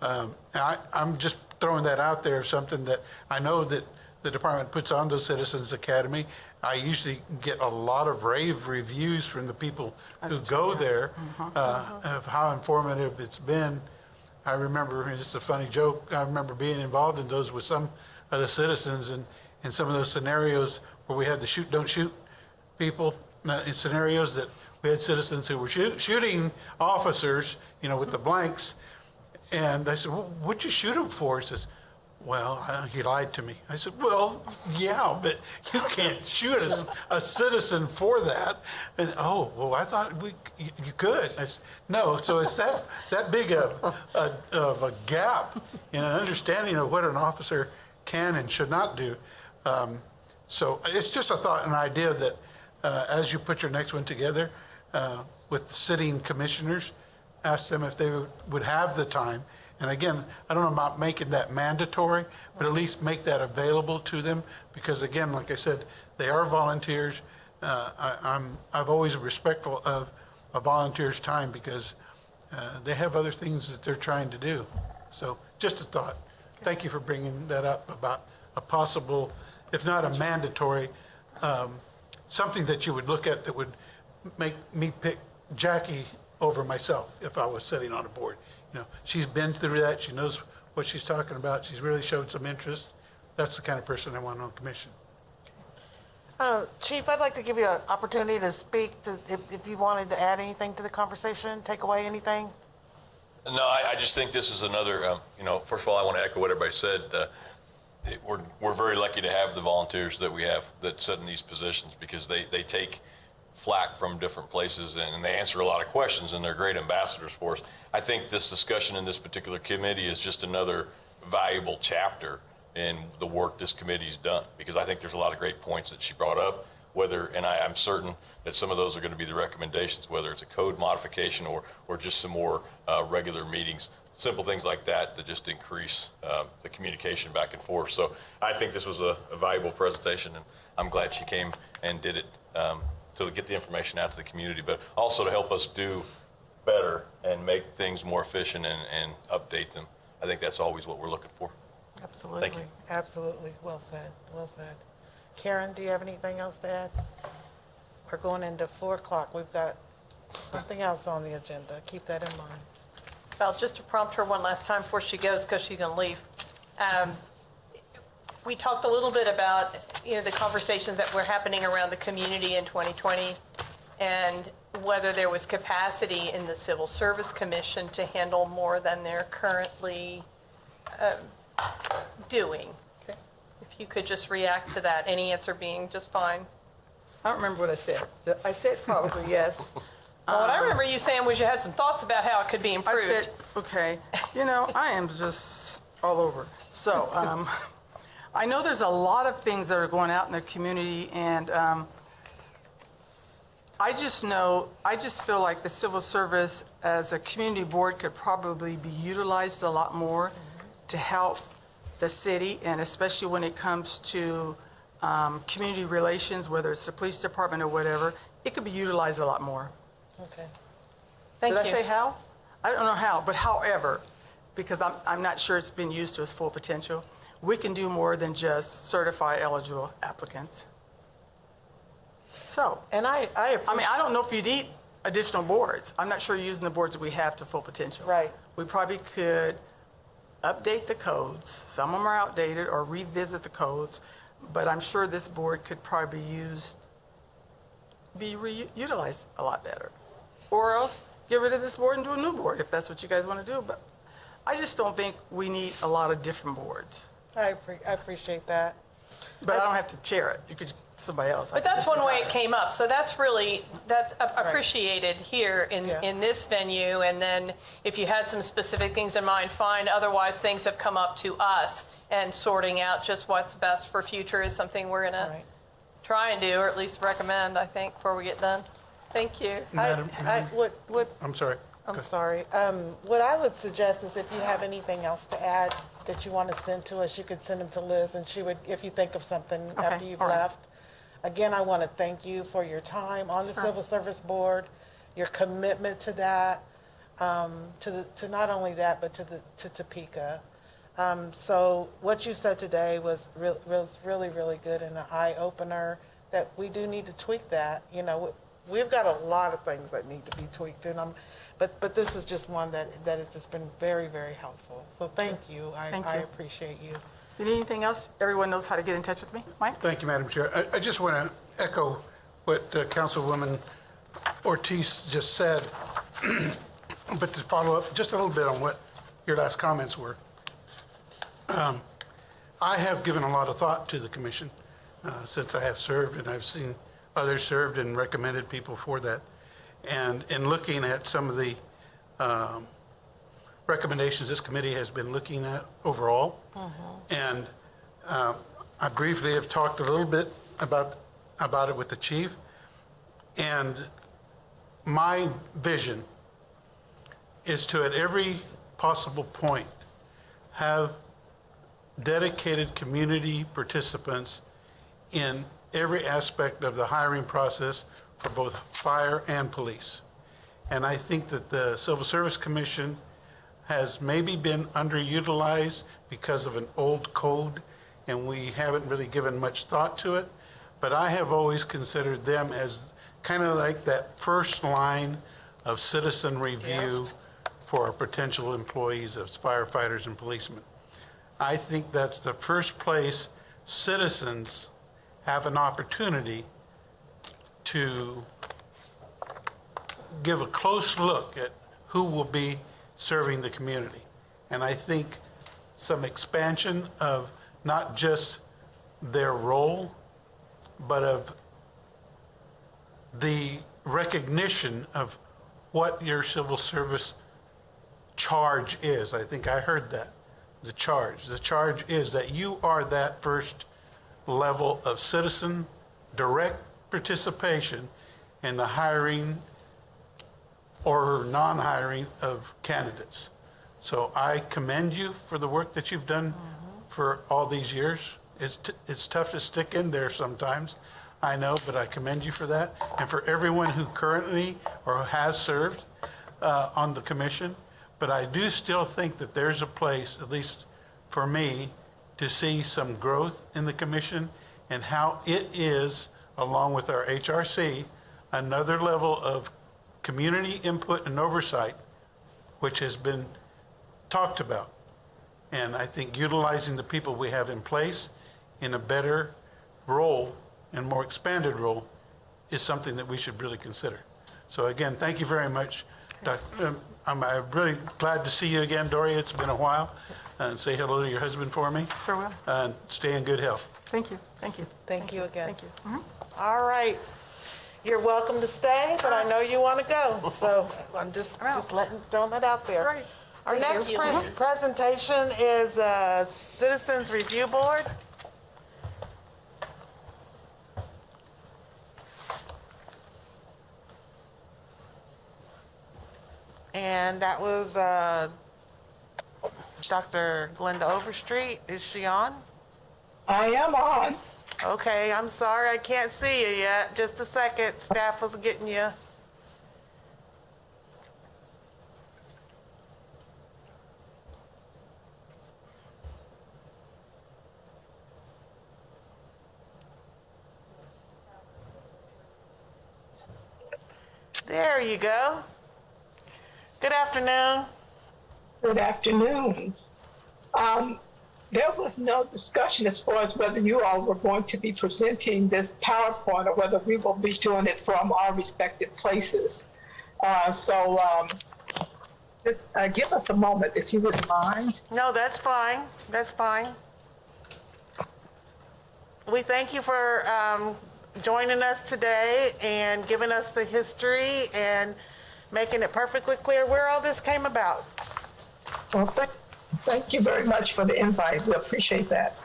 I'm just throwing that out there, something that I know that the department puts on those Citizens Academy. I usually get a lot of rave reviews from the people who go there of how informative it's been. I remember, it's a funny joke, I remember being involved in those with some of the citizens, and in some of those scenarios where we had the shoot, don't shoot people, in scenarios that we had citizens who were shooting officers, with the blanks. And I said, well, what'd you shoot him for? He says, well, he lied to me. I said, well, yeah, but you can't shoot a citizen for that. And, oh, well, I thought you could. I said, no, so it's that big of a gap in an understanding of what an officer can and should not do. So it's just a thought, an idea that as you put your next one together with sitting commissioners, ask them if they would have the time. And again, I don't know about making that mandatory, but at least make that available to them, because again, like I said, they are volunteers. I've always been respectful of a volunteer's time, because they have other things that they're trying to do. So just a thought. Thank you for bringing that up about a possible, if not a mandatory, something that you would look at that would make me pick Jackie over myself if I was sitting on a board. She's been through that. She knows what she's talking about. She's really showed some interest. That's the kind of person I want on commission. Chief, I'd like to give you an opportunity to speak, if you wanted to add anything to the conversation, take away anything. No, I just think this is another, first of all, I want to echo what everybody said. We're very lucky to have the volunteers that we have that sit in these positions, because they take flack from different places, and they answer a lot of questions, and they're great ambassadors for us. I think this discussion in this particular committee is just another valuable chapter in the work this committee's done, because I think there's a lot of great points that she brought up, and I'm certain that some of those are going to be the recommendations, whether it's a code modification or just some more regular meetings, simple things like that that just increase the communication back and forth. So I think this was a valuable presentation, and I'm glad she came and did it to get the information out to the community, but also to help us do better and make things more efficient and update them. I think that's always what we're looking for. Absolutely. Thank you. Absolutely. Well said. Well said. Karen, do you have anything else to add? We're going into 4 o'clock. We've got something else on the agenda. Keep that in mind. Well, just to prompt her one last time before she goes, because she's going to leave. We talked a little bit about, the conversations that were happening around the community in 2020 and whether there was capacity in the Civil Service Commission to handle more than they're currently doing. Okay. If you could just react to that, any answer being just fine. I don't remember what I said. I said probably yes. Well, what I remember you saying was you had some thoughts about how it could be I improved. said, okay, I am just all over. So I know there's a lot of things that are going out in the community, and I just feel like the civil service as a community board could probably be utilized a lot more to help the city, and especially when it comes to community relations, whether it's the police department or whatever, it could be utilized a lot more. Okay. Thank Did you. I say how? I don't know how, but however, because I'm not sure it's been used to its full potential, we can do more than just certify eligible applicants. So, And I appreciate. I don't know if you need additional boards. I'm not sure using the boards that we have to full potential. Right. We probably could update the codes. Some of them are outdated, or revisit the codes, but I'm sure this board could probably be utilized a lot better. Or else get rid of this board and do a new board if that's what you guys want to do. But I just don't think we need a lot of different boards. I appreciate that. But I don't have to chair it. You could, somebody else. But that's one way it came up. So that's appreciated here Yeah. in this venue. And then if you had some specific things in mind, fine. Otherwise, things have come up to us, and sorting out just what's best for future is something we're going to Right. try and do, or at least recommend, I think, before we get done. Thank you. I'm sorry. I'm sorry. What I would suggest is if you have anything else to add that you want to send to us, you could send them to Liz, and she would, if you think of something after you've all right. left. Again, I want to thank you for your time on the Civil Service Board, your commitment to that, to not only that, but to Topeka. So what you said today was really, really good and an eye-opener that we do need to tweak that. We've got a lot of things that need to be tweaked, and but this is just one that has just been very, very helpful. So thank you. Thank I you. appreciate you. You need anything else? Everyone knows how to get in touch with me. Mike? Thank you, Madam Chair. I just want to echo what Councilwoman Ortiz just said, but to follow up just a little bit on what your last comments were. I have given a lot of thought to the commission since I have served, and I've seen others served and recommended people for that. And in looking at some of the recommendations this committee has been looking at overall, and I briefly have talked a little bit about it with the chief, and my vision is to, at every possible point, have dedicated community participants in every aspect of the hiring process for both fire and police. And I think that the Civil Service Commission has maybe been underutilized because of an old code, and we haven't really given much thought to it. But I have always considered them as kind of like that first line of citizen review for our potential employees as firefighters and policemen. I think that's the first place citizens have an opportunity to give a close look at who will be serving the community. And I think some expansion of not just their role, but of the recognition of what your civil service charge is. I think I heard that, the charge. The charge is that you are that first level of citizen direct participation in the hiring or non-hiring of candidates. So I commend you for the work that you've done for all these years. It's tough to stick in there sometimes, I know, but I commend you for that. And for everyone who currently or has served on the commission. But I do still think that there's a place, at least for me, to see some growth in the commission and how it is, along with our HRC, another level of community input and oversight, which has been talked about. And I think utilizing the people we have in place in a better role and more expanded role is something that we should really consider. So again, thank you very much. I'm really glad to see you again, Doria. It's been a while. And say hello to your husband for me. Sure will. And stay in good health. Thank you. Thank you. Thank you again. Thank you. All right. You're welcome to stay, but I know you want to go, so I'm just throwing that out there. Right. Our next presentation is Citizens Review Board. And that was Dr. Glenda Overstreet. Is she on? I am on. Okay, I'm sorry, I can't see you yet. Just a second, staff was getting you. There you go. Good afternoon. Good afternoon. There was no discussion as far as whether you all were going to be presenting this PowerPoint or whether we will be doing it from our respective places. Just give us a moment if you wouldn't mind. No, that's fine. That's fine. We thank you for joining us today and giving us the history and making it perfectly clear where all this came about. Well, thank you very much for the invite. We appreciate that.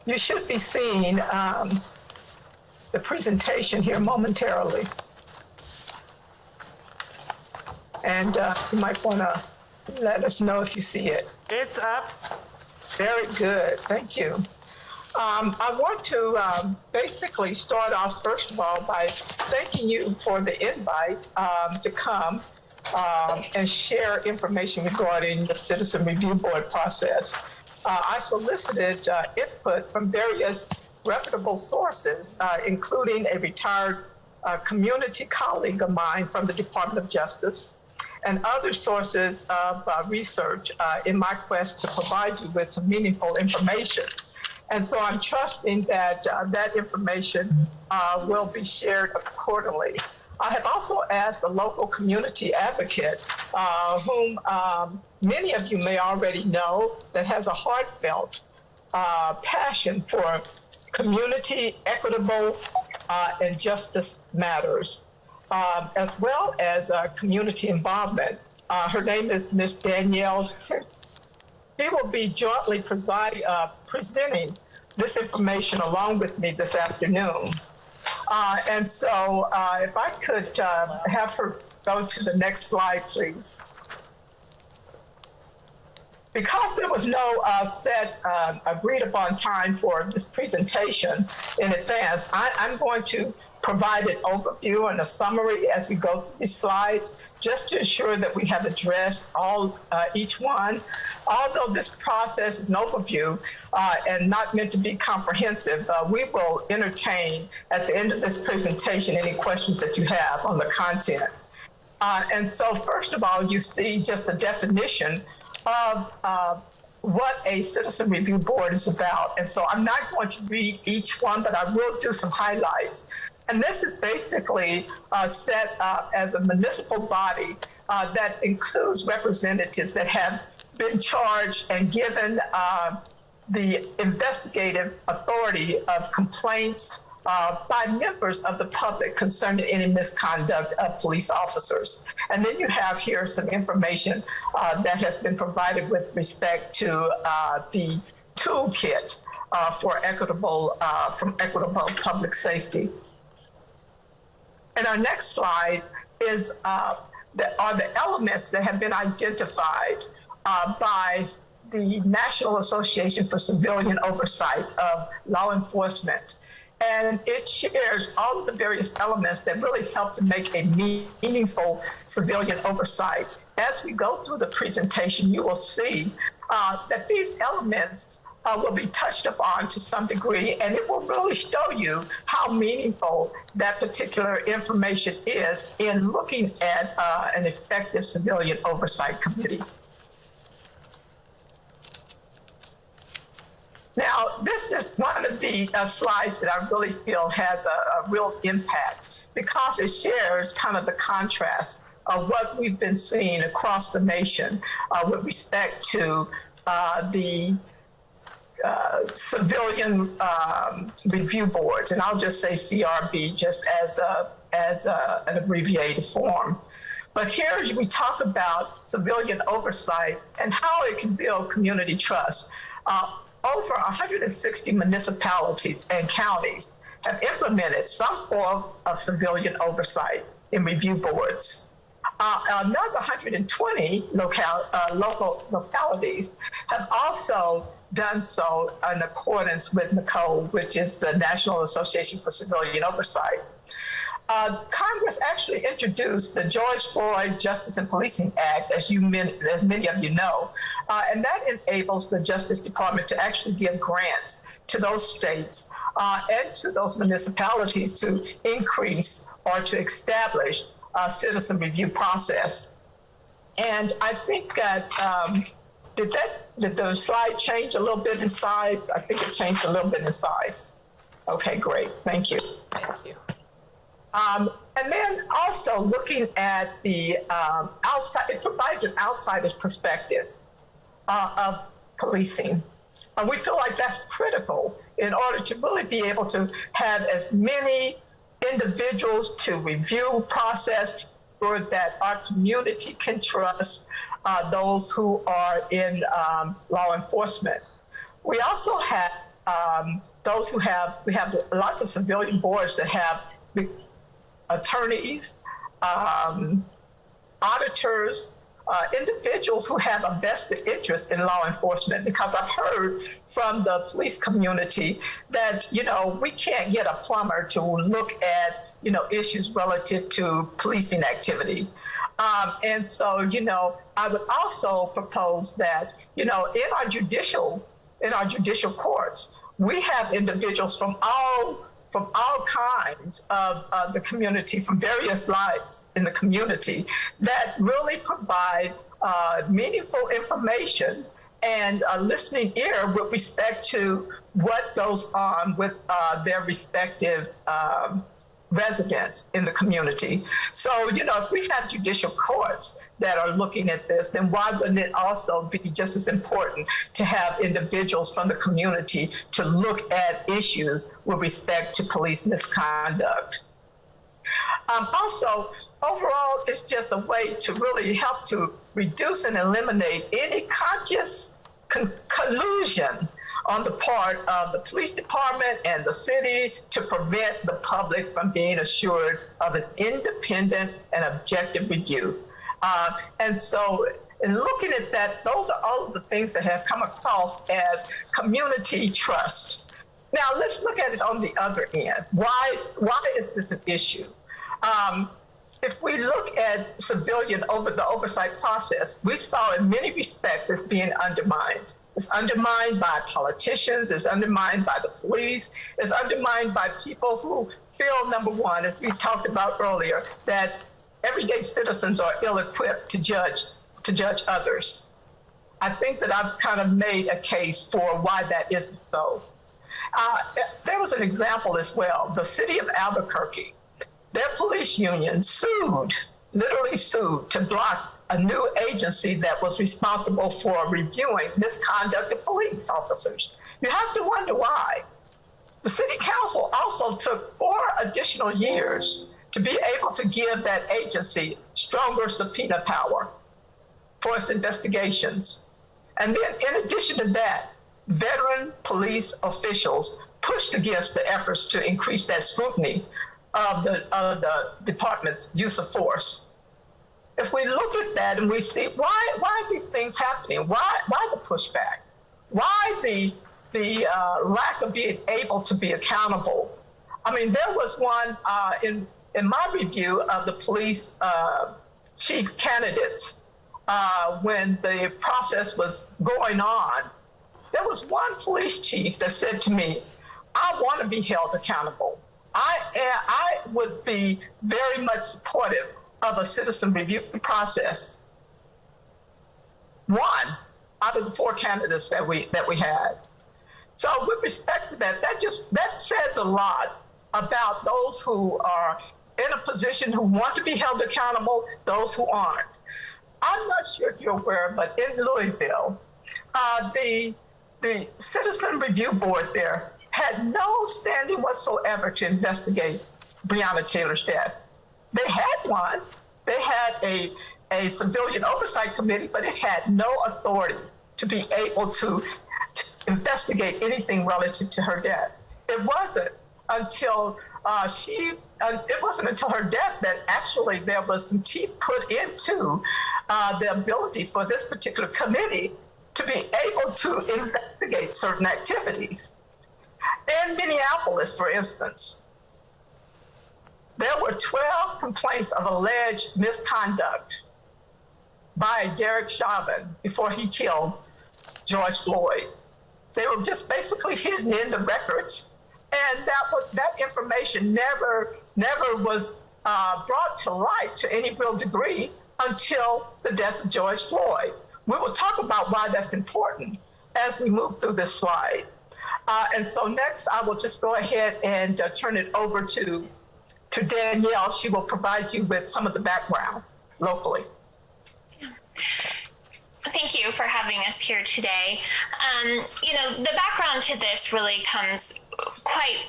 You should be seeing the presentation here momentarily. And you might want to let us know if you see it. It's up. Very good. Thank you. I want to basically start off, first of all, by thanking you for the invite to come and share information regarding the Citizen Review Board process. I solicited input from various reputable sources, including a retired community colleague of mine from the Department of Justice, and other sources of research in my quest to provide you with some meaningful information. And so I'm trusting that that information will be shared accordingly. I have also asked a local community advocate, whom many of you may already know, that has a heartfelt passion for community, equitable, and justice matters, as well as community involvement. Her name is Ms. Danielle. She will be jointly presenting this information along with me this afternoon. And so if I could have her go to the next slide, please. Because there was no set agreed upon time for this presentation in advance, I'm going to provide an overview and a summary as we go through these slides, just to ensure that we have addressed each one. Although this process is an overview and not meant to be comprehensive, we will entertain at the end of this presentation any questions that you have on the content. And so first of all, you see just the definition of what a citizen review board is about. And so I'm not going to read each one, but I will do some highlights. And this is basically set up as a municipal body that includes representatives that have been charged and given the investigative authority of complaints by members of the public concerning any misconduct of police officers. And then you have here some information that has been provided with respect to the toolkit for equitable public safety. And our next slide is are the elements that have been identified by the National Association for Civilian Oversight of Law Enforcement. And it shares all of the various elements that really help to make a meaningful civilian oversight. As we go through the presentation, you will see that these elements will be touched upon to some degree, and it will really show you how meaningful that particular information is in looking at an effective civilian oversight committee. Now, this is one of the slides that I really feel has a real impact because it shares kind of the contrast of what we've been seeing across the nation with respect to the civilian review boards, and I'll just say CRB just as an abbreviated form. But here we talk about civilian oversight and how it can build community trust. Over 160 municipalities and counties have implemented some form of civilian oversight in review boards. Another 120 local localities have also done so in accordance with NACO, which is the National Association for Civilian Oversight. Congress actually introduced the George Floyd Justice and Policing Act, as many of you know, and that enables the Justice Department to actually give grants to those states and to those municipalities to increase or to establish a citizen review process. And I think that, did the slide change a little bit in size? I think it changed a little bit in size. Okay, great, thank you. Thank you. And then also looking at the outside, it provides an outsider's perspective of policing. We feel like that's critical in order to really be able to have as many individuals to review process or that our community can trust those who are in law enforcement. We also have those who we have lots of civilian boards that have attorneys, auditors, individuals who have a vested interest in law enforcement, because I've heard from the police community that, we can't get a plumber to look at, issues relative to policing activity. And so, I would also propose that, in our judicial courts, we have individuals from all kinds of the community, from various lives in the community, that really provide meaningful information and a listening ear with respect to what goes on with their respective residents in the community. So, if we have judicial courts that are looking at this, then why wouldn't it also be just as important to have individuals from the community to look at issues with respect to police misconduct? Also, overall, it's just a way to really help to reduce and eliminate any conscious collusion on the part of the police department and the city to prevent the public from being assured of an independent and objective review. And so in looking at that, those are all of the things that have come across as community trust. Now let's look at it on the other end. Why is this an issue? If we look at the oversight process, we saw in many respects it's being undermined. It's undermined by politicians, it's undermined by the police, it's undermined by people who feel, number one, as we talked about earlier, that everyday citizens are ill-equipped to judge others. I think that I've kind of made a case for why that isn't so. There was an example as well. The city of Albuquerque, their police union literally sued to block a new agency that was responsible for reviewing misconduct of police officers. You have to wonder why. The city council also took 4 additional years to be able to give that agency stronger subpoena power for its investigations. And then in addition to that, veteran police officials pushed against the efforts to increase that scrutiny of the department's use of force. If we look at that and we see why are these things happening? Why the pushback? Why the lack of being able to be accountable? I mean, there was one in my review of the police chief candidates when the process was going on. There was one police chief that said to me, "I want to be held accountable. I would be very much supportive of a citizen review process." One out of the 4 candidates that we had. So with respect to that, that says a lot about those who are in a position who want to be held accountable, those who aren't. I'm not sure if you're aware, but in Louisville, the Citizen Review Board there had no standing whatsoever to investigate Breonna Taylor's death. They had one. They had a civilian oversight committee, but it had no authority to be able to investigate anything relative to her death. It wasn't until her death that actually there was some teeth put into the ability for this particular committee to be able to investigate certain activities. In Minneapolis, for instance, there were 12 complaints of alleged misconduct by Derek Chauvin before he killed George Floyd. They were just basically hidden in the records, and that information never was brought to light to any real degree until the death of George Floyd. We will talk about why that's important as we move through this slide. And so next, I will just go ahead and turn it over to Danielle. She will provide you with some of the background locally. Thank you for having us here today. The background to this really comes quite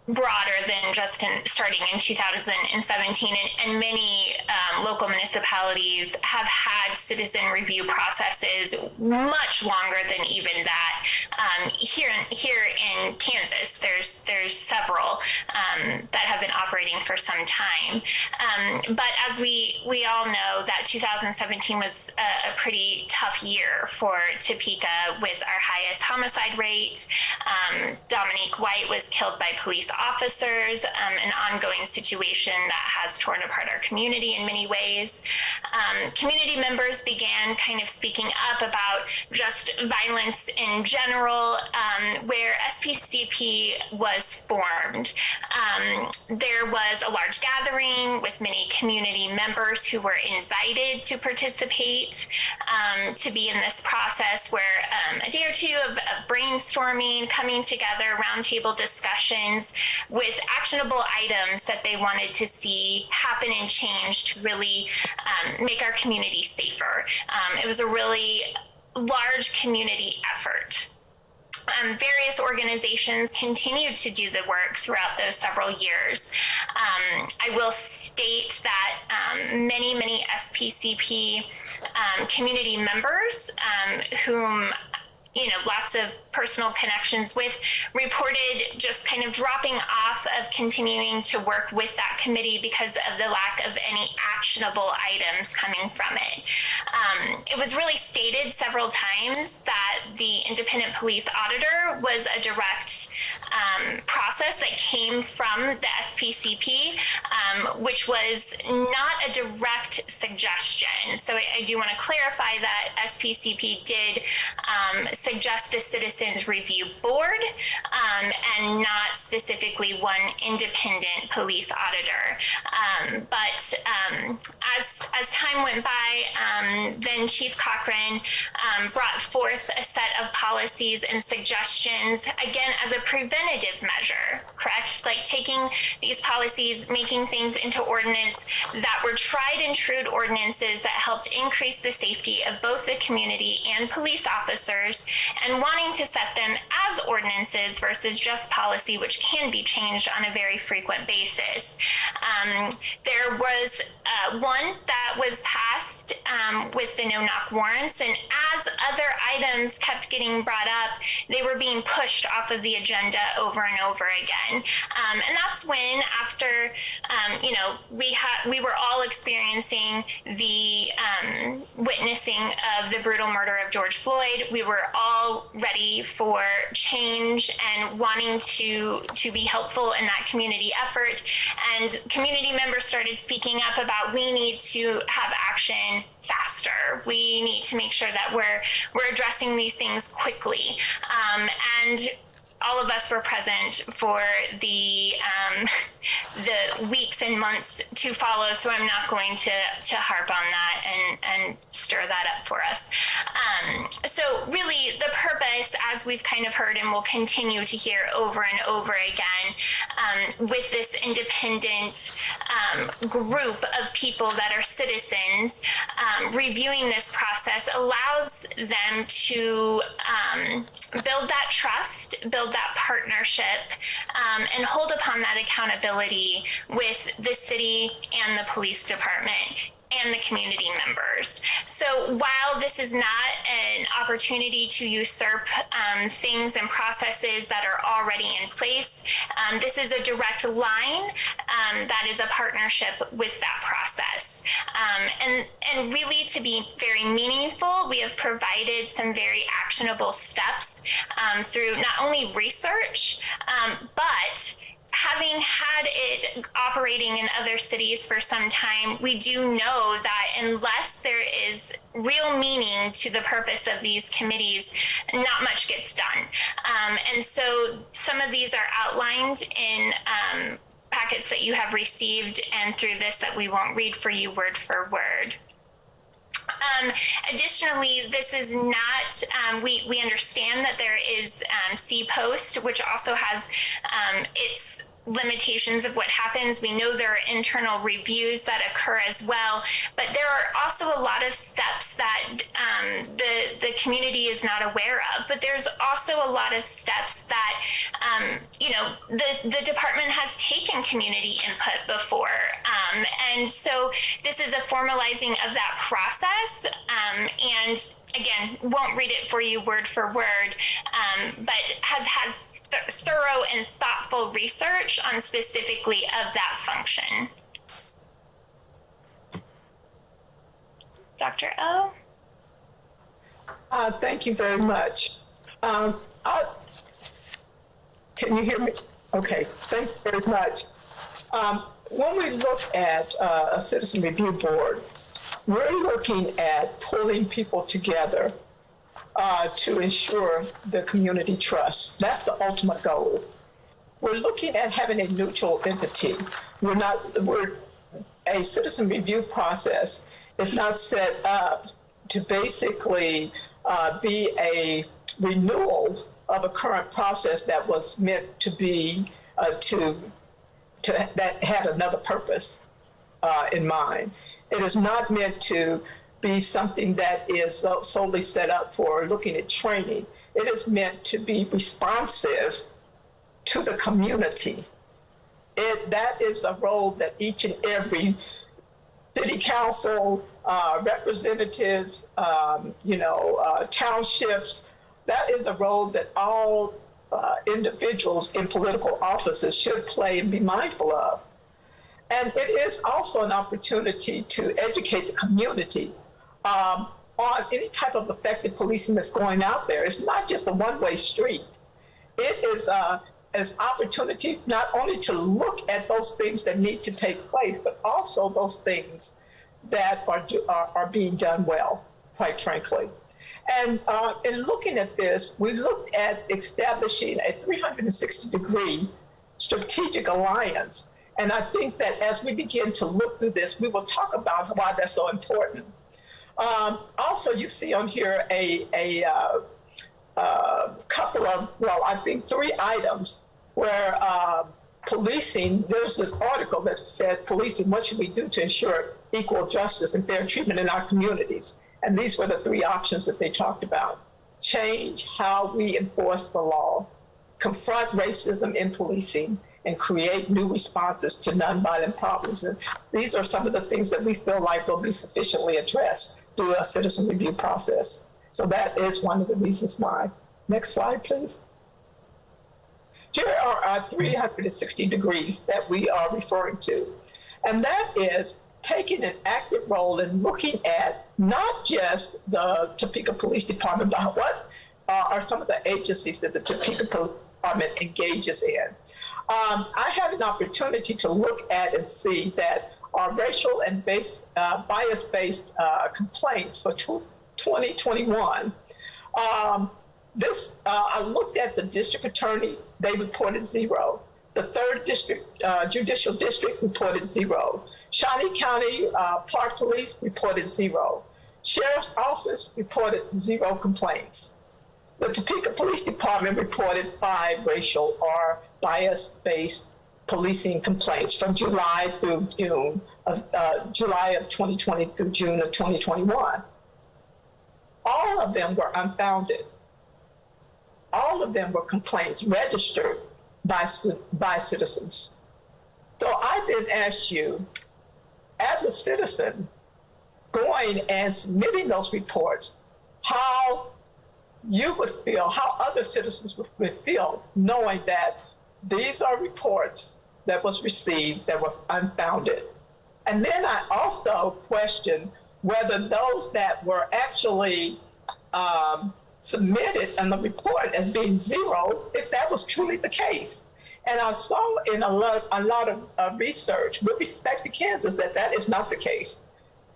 broader than just starting in 2017, and many local municipalities have had citizen review processes much longer than even that. Here in Kansas, there's several that have been operating for some time. But as we all know, that 2017 was a pretty tough year for Topeka with our highest homicide rate. Dominique White was killed by police officers, an ongoing situation that has torn apart our community in many ways. Community members began kind of speaking up about just violence in general, where SPCP was formed. There was a large gathering with many community members who were invited to participate, to be in this process where a day or two of brainstorming, coming together, roundtable discussions with actionable items that they wanted to see happen and change to really make our community safer. It was a really large community effort. Various organizations continued to do the work throughout those several years. I will state that many SPCP community members whom lots of personal connections with, reported just kind of dropping off of continuing to work with that committee because of the lack of any actionable items coming from it. It was really stated several times that the independent police auditor was a direct process that came from the SPCP, which was not a direct suggestion. So I do want to clarify that SPCP did suggest a citizens review board, and not specifically one independent police auditor. But as time went by, then Chief Cochran brought forth a set of policies and suggestions, again, as a preventative measure, correct? Like taking these policies, making things into ordinance that were tried and true ordinances that helped increase the safety of both the community and police officers, and wanting to set them as ordinances versus just policy, which can be changed on a very frequent basis. There was one that was passed with the no-knock warrants, and as other items kept getting brought up, they were being pushed off of the agenda over and over again. And that's when, after we were all experiencing the witnessing of the brutal murder of George Floyd, we were all ready for change and wanting to be helpful in that community effort. And community members started speaking up about, we need to have action faster. We need to make sure that we're addressing these things quickly. And all of us were present for the weeks and months to follow, so I'm not going to harp on that and stir that up for us. So really the purpose, as we've kind of heard and will continue to hear over and over again, with this independent group of people that are citizens, reviewing this process allows them to build that trust, build that partnership, and hold upon that accountability with the city and the police department and the community members. So while this is not an opportunity to usurp things and processes that are already in place, this is a direct line that is a partnership with that process. And really, to be very meaningful, we have provided some very actionable steps through not only research, but having had it operating in other cities for some time, we do know that unless there is real meaning to the purpose of these committees, not much gets done. And so some of these are outlined in packets that you have received, and through this that we won't read for you word for word. Additionally, this is not, we understand that there is C-Post, which also has its limitations of what happens. We know there are internal reviews that occur as well, but there are also a lot of steps that the community is not aware of. But there's also a lot of steps that the department has taken community input before, and so this is a formalizing of that process. And again, won't read it for you word for word, but has had thorough and thoughtful research on specifically of that function. Dr. O? Thank you very much. Can you hear me? Okay, thank you very much. When we look at a citizen review board, we're looking at pulling people together to ensure the community trust. That's the ultimate goal. We're looking at having a neutral entity. A citizen review process is not set up to basically be a renewal of a current process that was meant to be that had another purpose in mind. It is not meant to be something that is solely set up for looking at training. It is meant to be responsive to the community. That is a role that each and every city council, representatives, townships, that is a role that all individuals in political offices should play and be mindful of. And it is also an opportunity to educate the community on any type of effective policing that's going out there. It's not just a one-way street. It is an opportunity not only to look at those things that need to take place, but also those things that are being done well, quite frankly. And in looking at this, we looked at establishing a 360-degree strategic alliance. And I think that as we begin to look through this, we will talk about why that's so important. Also, you see on here a couple of, well, I think 3 items where policing, there's this article that said, policing, what should we do to ensure equal justice and fair treatment in our communities? And these were the 3 options that they talked about. Change how we enforce the law, confront racism in policing, and create new responses to nonviolent problems. And these are some of the things that we feel like will be sufficiently addressed through a citizen review process. So that is one of the reasons why. Next slide, please. Here are our 360 degrees that we are referring to. And that is taking an active role in looking at not just the Topeka Police Department, but what are some of the agencies that the Topeka Police Department engages in. I had an opportunity to look at and see that our racial and bias-based complaints for 2021, I looked at the district attorney, they reported 0. The 3rd district, judicial district reported 0. Shawnee County Park Police reported 0. Sheriff's Office reported 0 complaints. The Topeka Police Department reported 5 racial or bias-based policing complaints from July through June of July of 2020 through June of 2021. All of them were unfounded. All of them were complaints registered by citizens. So I then asked you, as a citizen, going and submitting those reports, how you would feel, how other citizens would feel, knowing that these are reports that was received that was unfounded. And then I also questioned whether those that were actually submitted in the report as being 0, if that was truly the case. And I saw in a lot of research with respect to Kansas that is not the case.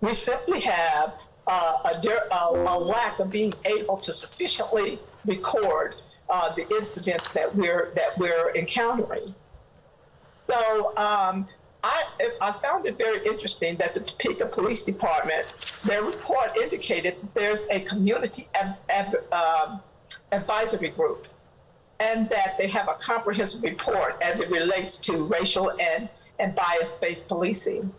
We simply have a lack of being able to sufficiently record the incidents that we're encountering. So I found it very interesting that the Topeka Police Department, their report indicated that there's a community advisory group, and that they have a comprehensive report as it relates to racial and bias-based policing.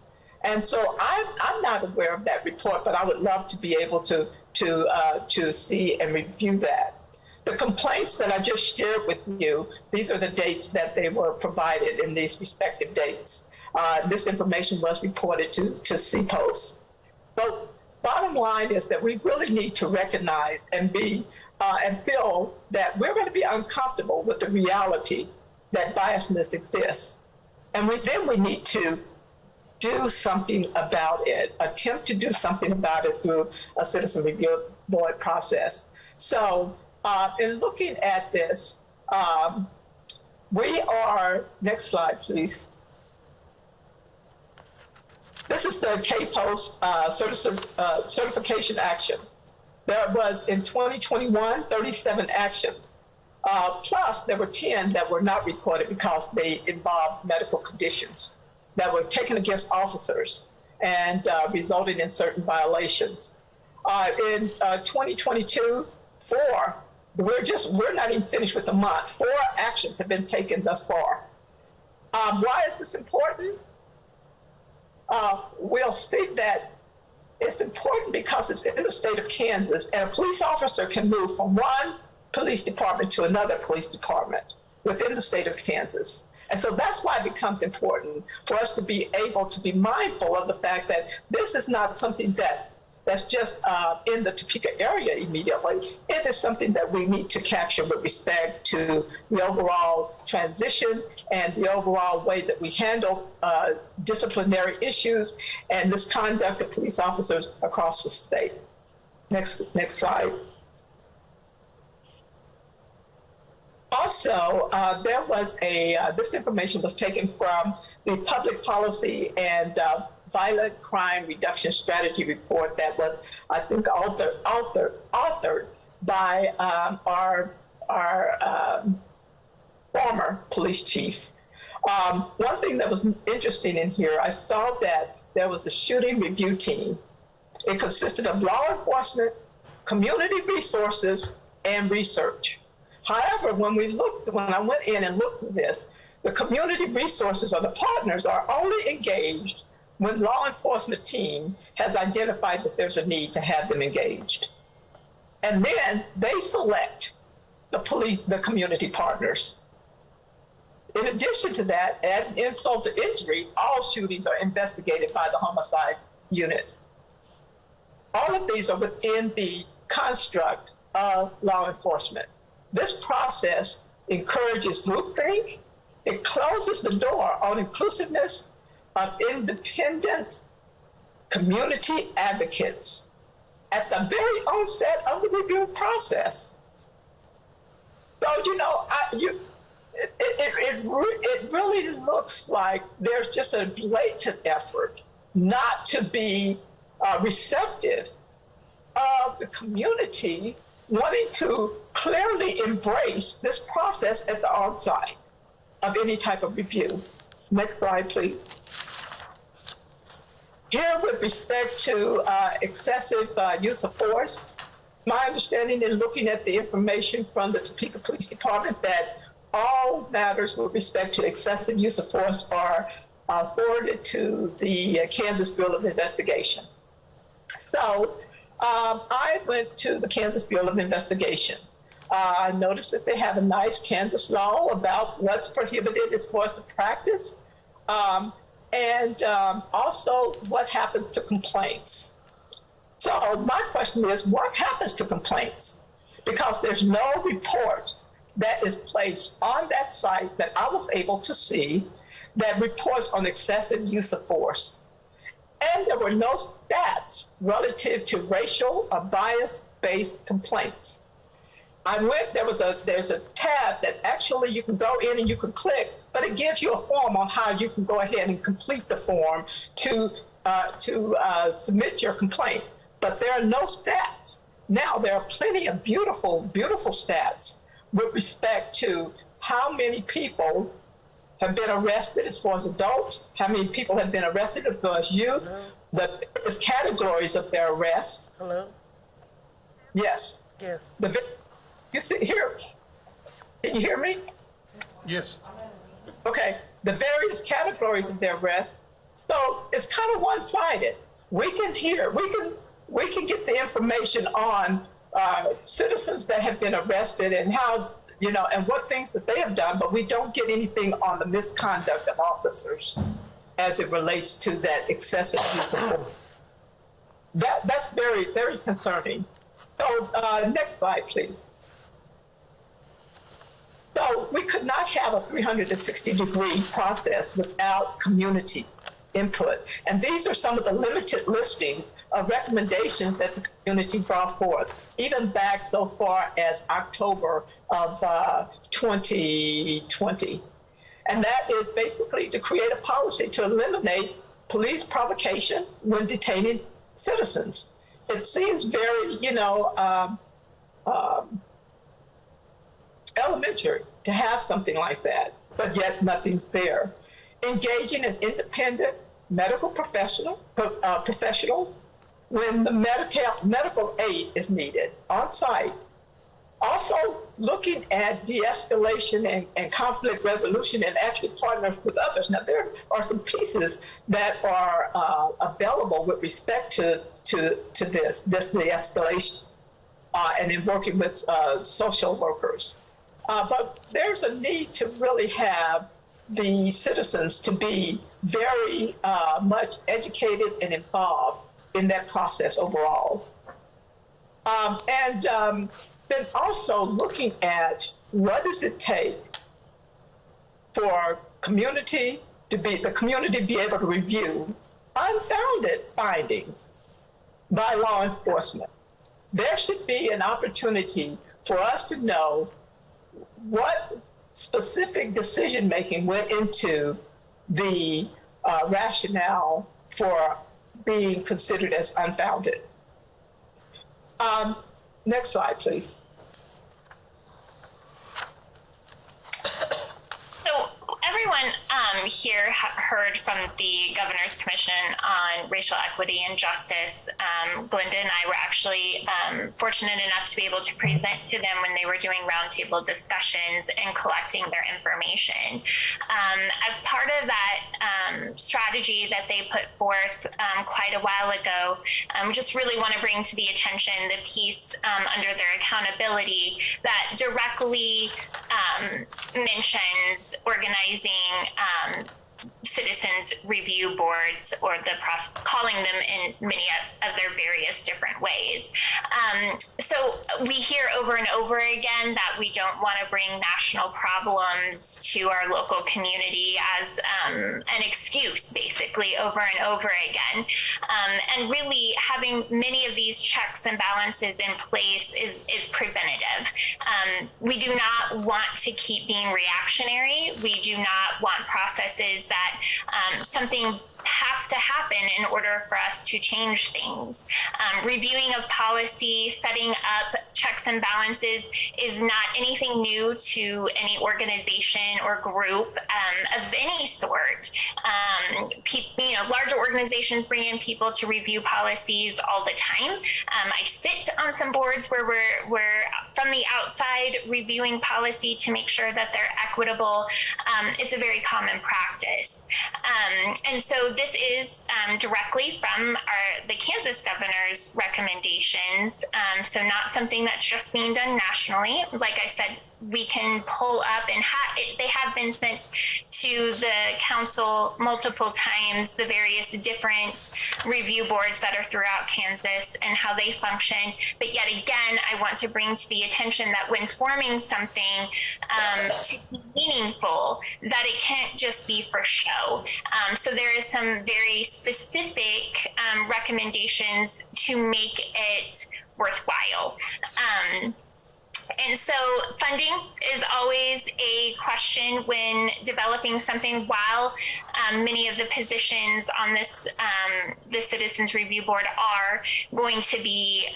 And so I'm not aware of that report, but I would love to be able to see and review that. The complaints that I just shared with you, these are the dates that they were provided in these respective dates. This information was reported to CPOS. But bottom line is that we really need to recognize and feel that we're going to be uncomfortable with the reality that biasness exists. And then we need to do something about it, attempt to do something about it through a citizen review board process. So in looking at this, we are, next slide, please. This is the KPOS certification action. There was, in 2021, 37 actions. Plus, there were 10 that were not recorded because they involved medical conditions that were taken against officers and resulted in certain violations. In 2022, 4, we're not even finished with a month. 4 actions have been taken thus far. Why is this important? We'll see that it's important because it's in the state of Kansas, and a police officer can move from one police department to another police department within the state of Kansas. And so that's why it becomes important for us to be able to be mindful of the fact that this is not something that's just in the Topeka area immediately. It is something that we need to capture with respect to the overall transition and the overall way that we handle disciplinary issues and misconduct of police officers across the state. Next slide. Also, there was this information was taken from the Public Policy and Violent Crime Reduction Strategy report that was, I think, authored by our former police chief. One thing that was interesting in here, I saw that there was a shooting review team It consisted of law enforcement, community resources, and research. However, when I went in and looked at this, the community resources or the partners are only engaged when law enforcement team has identified that there's a need to have them engaged. And then they select the community partners. In addition to that, add insult to injury, all shootings are investigated by the homicide unit. All of these are within the construct of law enforcement. This process encourages groupthink. It closes the door on inclusiveness of independent community advocates at the very onset of the review process. So, it really looks like there's just a blatant effort not to be receptive of the community wanting to clearly embrace this process at the onset of any type of review. Next slide, please. Here, with respect to excessive use of force, my understanding in looking at the information from the Topeka Police Department that all matters with respect to excessive use of force are forwarded to the Kansas Bureau of Investigation. So I went to the Kansas Bureau of Investigation. I noticed that they have a nice Kansas law about what's prohibited as far as the practice, and also what happens to complaints. So my question is, what happens to complaints? Because there's no report that is placed on that site that I was able to see that reports on excessive use of force. And there were no stats relative to racial or bias-based complaints. There's a tab that actually you can go in and you can click, but it gives you a form on how you can go ahead and complete the form to submit your complaint. But there are no stats. Now, there are plenty of beautiful, beautiful stats with respect to how many people have been arrested as far as adults, how many people have been arrested as far as youth, the various categories of their arrests. Hello? Yes. Yes. You see here, can you hear me? Yes. Okay, the various categories of their arrests. So it's kind of one-sided. We can get the information on citizens that have been arrested and how, and what things that they have done, but we don't get anything on the misconduct of officers as it relates to that excessive use of force. That's very, very concerning. So next slide, please. So we could not have a 360-degree process without community input. And these are some of the limited listings of recommendations that the community brought forth, even back so far as October of 2020. And that is basically to create a policy to eliminate police provocation when detaining citizens. It seems very, elementary to have something like that, but yet nothing's there. Engaging an independent medical professional when the medical aid is needed on site. Also looking at de-escalation and conflict resolution and actually partnering with others. Now there are some pieces that are available with respect to this de-escalation and in working with social workers. But there's a need to really have the citizens to be very much educated and involved in that process overall. Then also looking at what does it take for the community to be able to review unfounded findings by law enforcement. There should be an opportunity for us to know what specific decision-making went into the rationale for being considered as unfounded. Next slide, please. So everyone heard from the Governor's Commission on Racial Equity and Justice. Glenda and I were actually fortunate enough to be able to present to them when they were doing roundtable discussions and collecting their information. As part of that strategy that they put forth quite a while ago, just really want to bring to the attention the piece under their accountability that directly mentions organizing citizens review boards, or calling them in many other various different ways. So we hear over and over again that we don't want to bring national problems to our local community as an excuse, basically, over and over again. And really having many of these checks and balances in place is preventative. We do not want to keep being reactionary. We do not want processes that something has to happen in order for us to change things. Reviewing of policy, setting up checks and balances is not anything new to any organization or group of any sort. Larger organizations bring in people to review policies all the time. I sit on some boards where we're from the outside reviewing policy to make sure that they're equitable. It's a very common practice. And so this is directly from the Kansas governor's recommendations, so not something that's just being done nationally. Like I said, we can pull up, and they have been sent to the council multiple times, the various different review boards that are throughout Kansas and how they function. But yet again, I want to bring to the attention that when forming something to be meaningful, that it can't just be for show. So there is some very specific recommendations to make it worthwhile. And so funding is always a question when developing something. While many of the positions on this the Citizens Review Board are going to be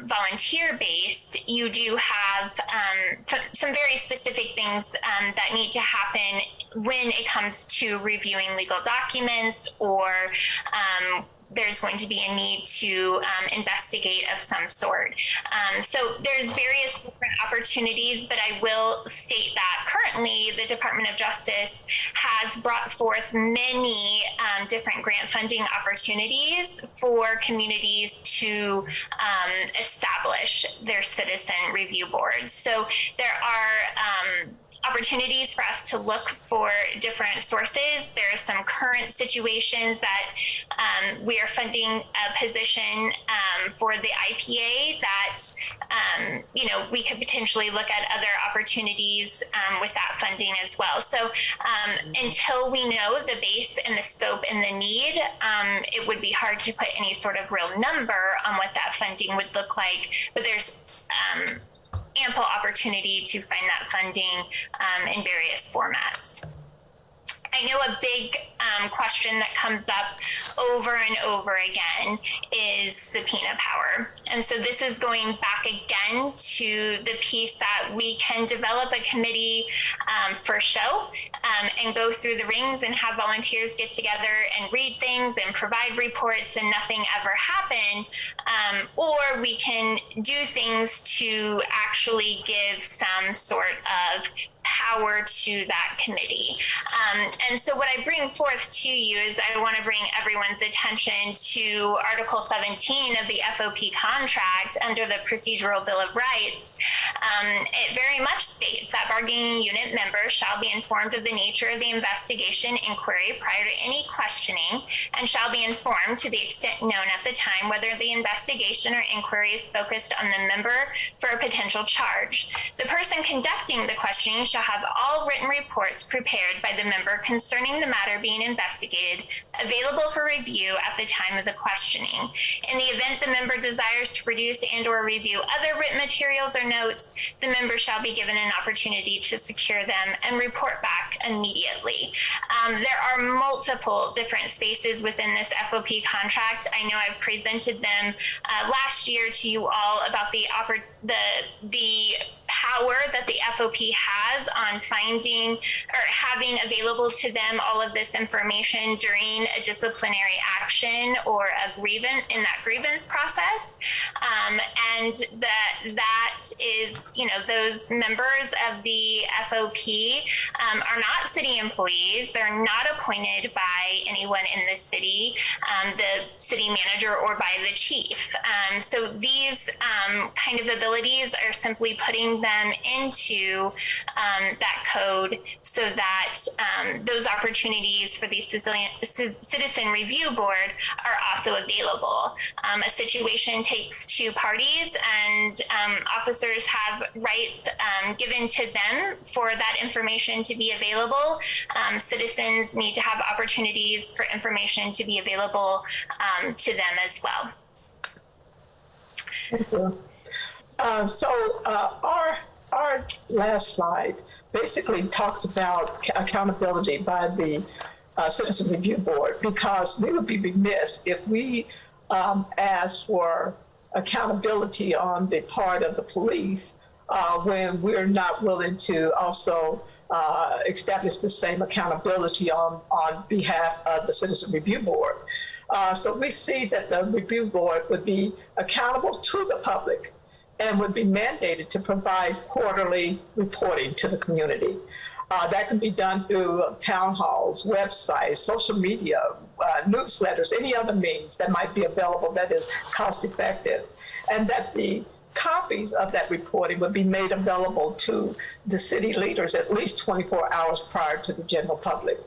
volunteer-based, you do have some very specific things that need to happen when it comes to reviewing legal documents, or there's going to be a need to investigate of some sort. So there's various different opportunities, but I will state that currently the Department of Justice has brought forth many different grant funding opportunities for communities to establish their citizen review boards. So there are opportunities for us to look for different sources. There are some current situations that we are funding a position for the IPA that we could potentially look at other opportunities with that funding as well. So until we know the base and the scope and the need, it would be hard to put any sort of real number on what that funding would look like. But there's ample opportunity to find that funding in various formats. I know a big question that comes up over and over again is subpoena power. And so this is going back again to the piece that we can develop a committee for show and go through the rings and have volunteers get together and read things and provide reports and nothing ever happen. Or we can do things to actually give some sort of power to that committee. And so what I bring forth to you is I want to bring everyone's attention to Article 17 of the FOP contract under the Procedural Bill of Rights. It very much states that bargaining unit members shall be informed of the nature of the investigation inquiry prior to any questioning, and shall be informed to the extent known at the time whether the investigation or inquiry is focused on the member for a potential charge. The person conducting the questioning shall have all written reports prepared by the member concerning the matter being investigated available for review at the time of the questioning. In the event the member desires to produce and or review other written materials or notes, the member shall be given an opportunity to secure them and report back immediately. There are multiple different spaces within this FOP contract. I know I've presented them last year to you all about the power that the FOP has on finding or having available to them all of this information during a disciplinary action or a grievance in that grievance process. And that is, those members of the FOP are not city employees. They're not appointed by anyone in the city, the city manager or by the chief. So these kind of abilities are simply putting them into that code so that those opportunities for the citizen review board are also available. A situation takes two parties, and officers have rights given to them for that information to be available. Citizens need to have opportunities for information to be available to them as well. Thank you. Our last slide basically talks about accountability by the Citizen Review Board, because we would be remiss if we asked for accountability on the part of the police when we're not willing to also establish the same accountability on behalf of the Citizen Review Board. So we see that the review board would be accountable to the public and would be mandated to provide quarterly reporting to the community. That can be done through town halls, websites, social media, newsletters, any other means that might be available that is cost effective. And that the copies of that reporting would be made available to the city leaders at least 24 hours prior to the general public.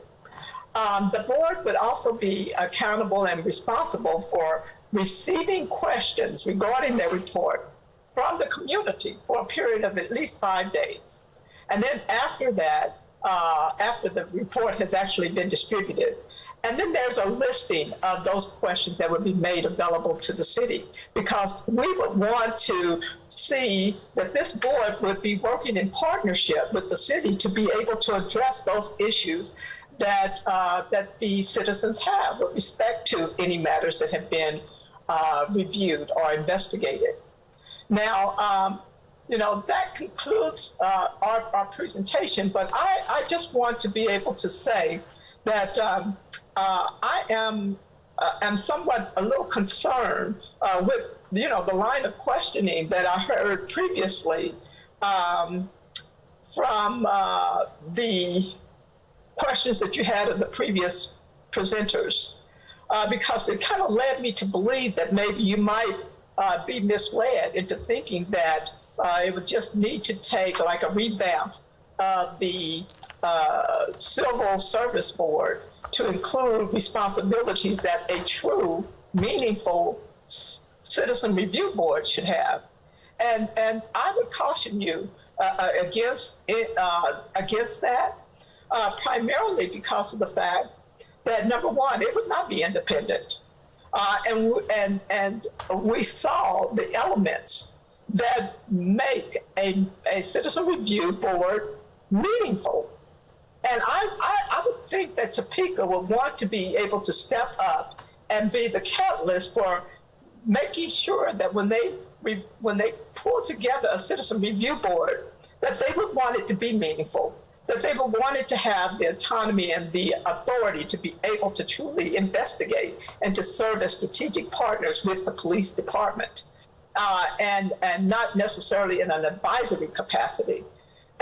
The board would also be accountable and responsible for receiving questions regarding their report from the community for a period of at least 5 days. And then after that, after the report has actually been distributed, and then there's a listing of those questions that would be made available to the city, because we would want to see that this board would be working in partnership with the city to be able to address those issues that the citizens have with respect to any matters that have been reviewed or investigated. Now, that concludes our presentation, but I just want to be able to say that I am somewhat a little concerned with, the line of questioning that I heard previously from the questions that you had of the previous presenters, because it kind of led me to believe that maybe you might be misled into thinking that it would just need to take like a revamp of the Civil Service Board to include responsibilities that a true, meaningful citizen review board should have. And I would caution you against that, primarily because of the fact that, number one, it would not be independent. And we saw the elements that make a citizen review board meaningful. And I would think that Topeka would want to be able to step up and be the catalyst for making sure that when they pull together a citizen review board, that they would want it to be meaningful, that they would want it to have the autonomy and the authority to be able to truly investigate and to serve as strategic partners with the police department, and not necessarily in an advisory capacity.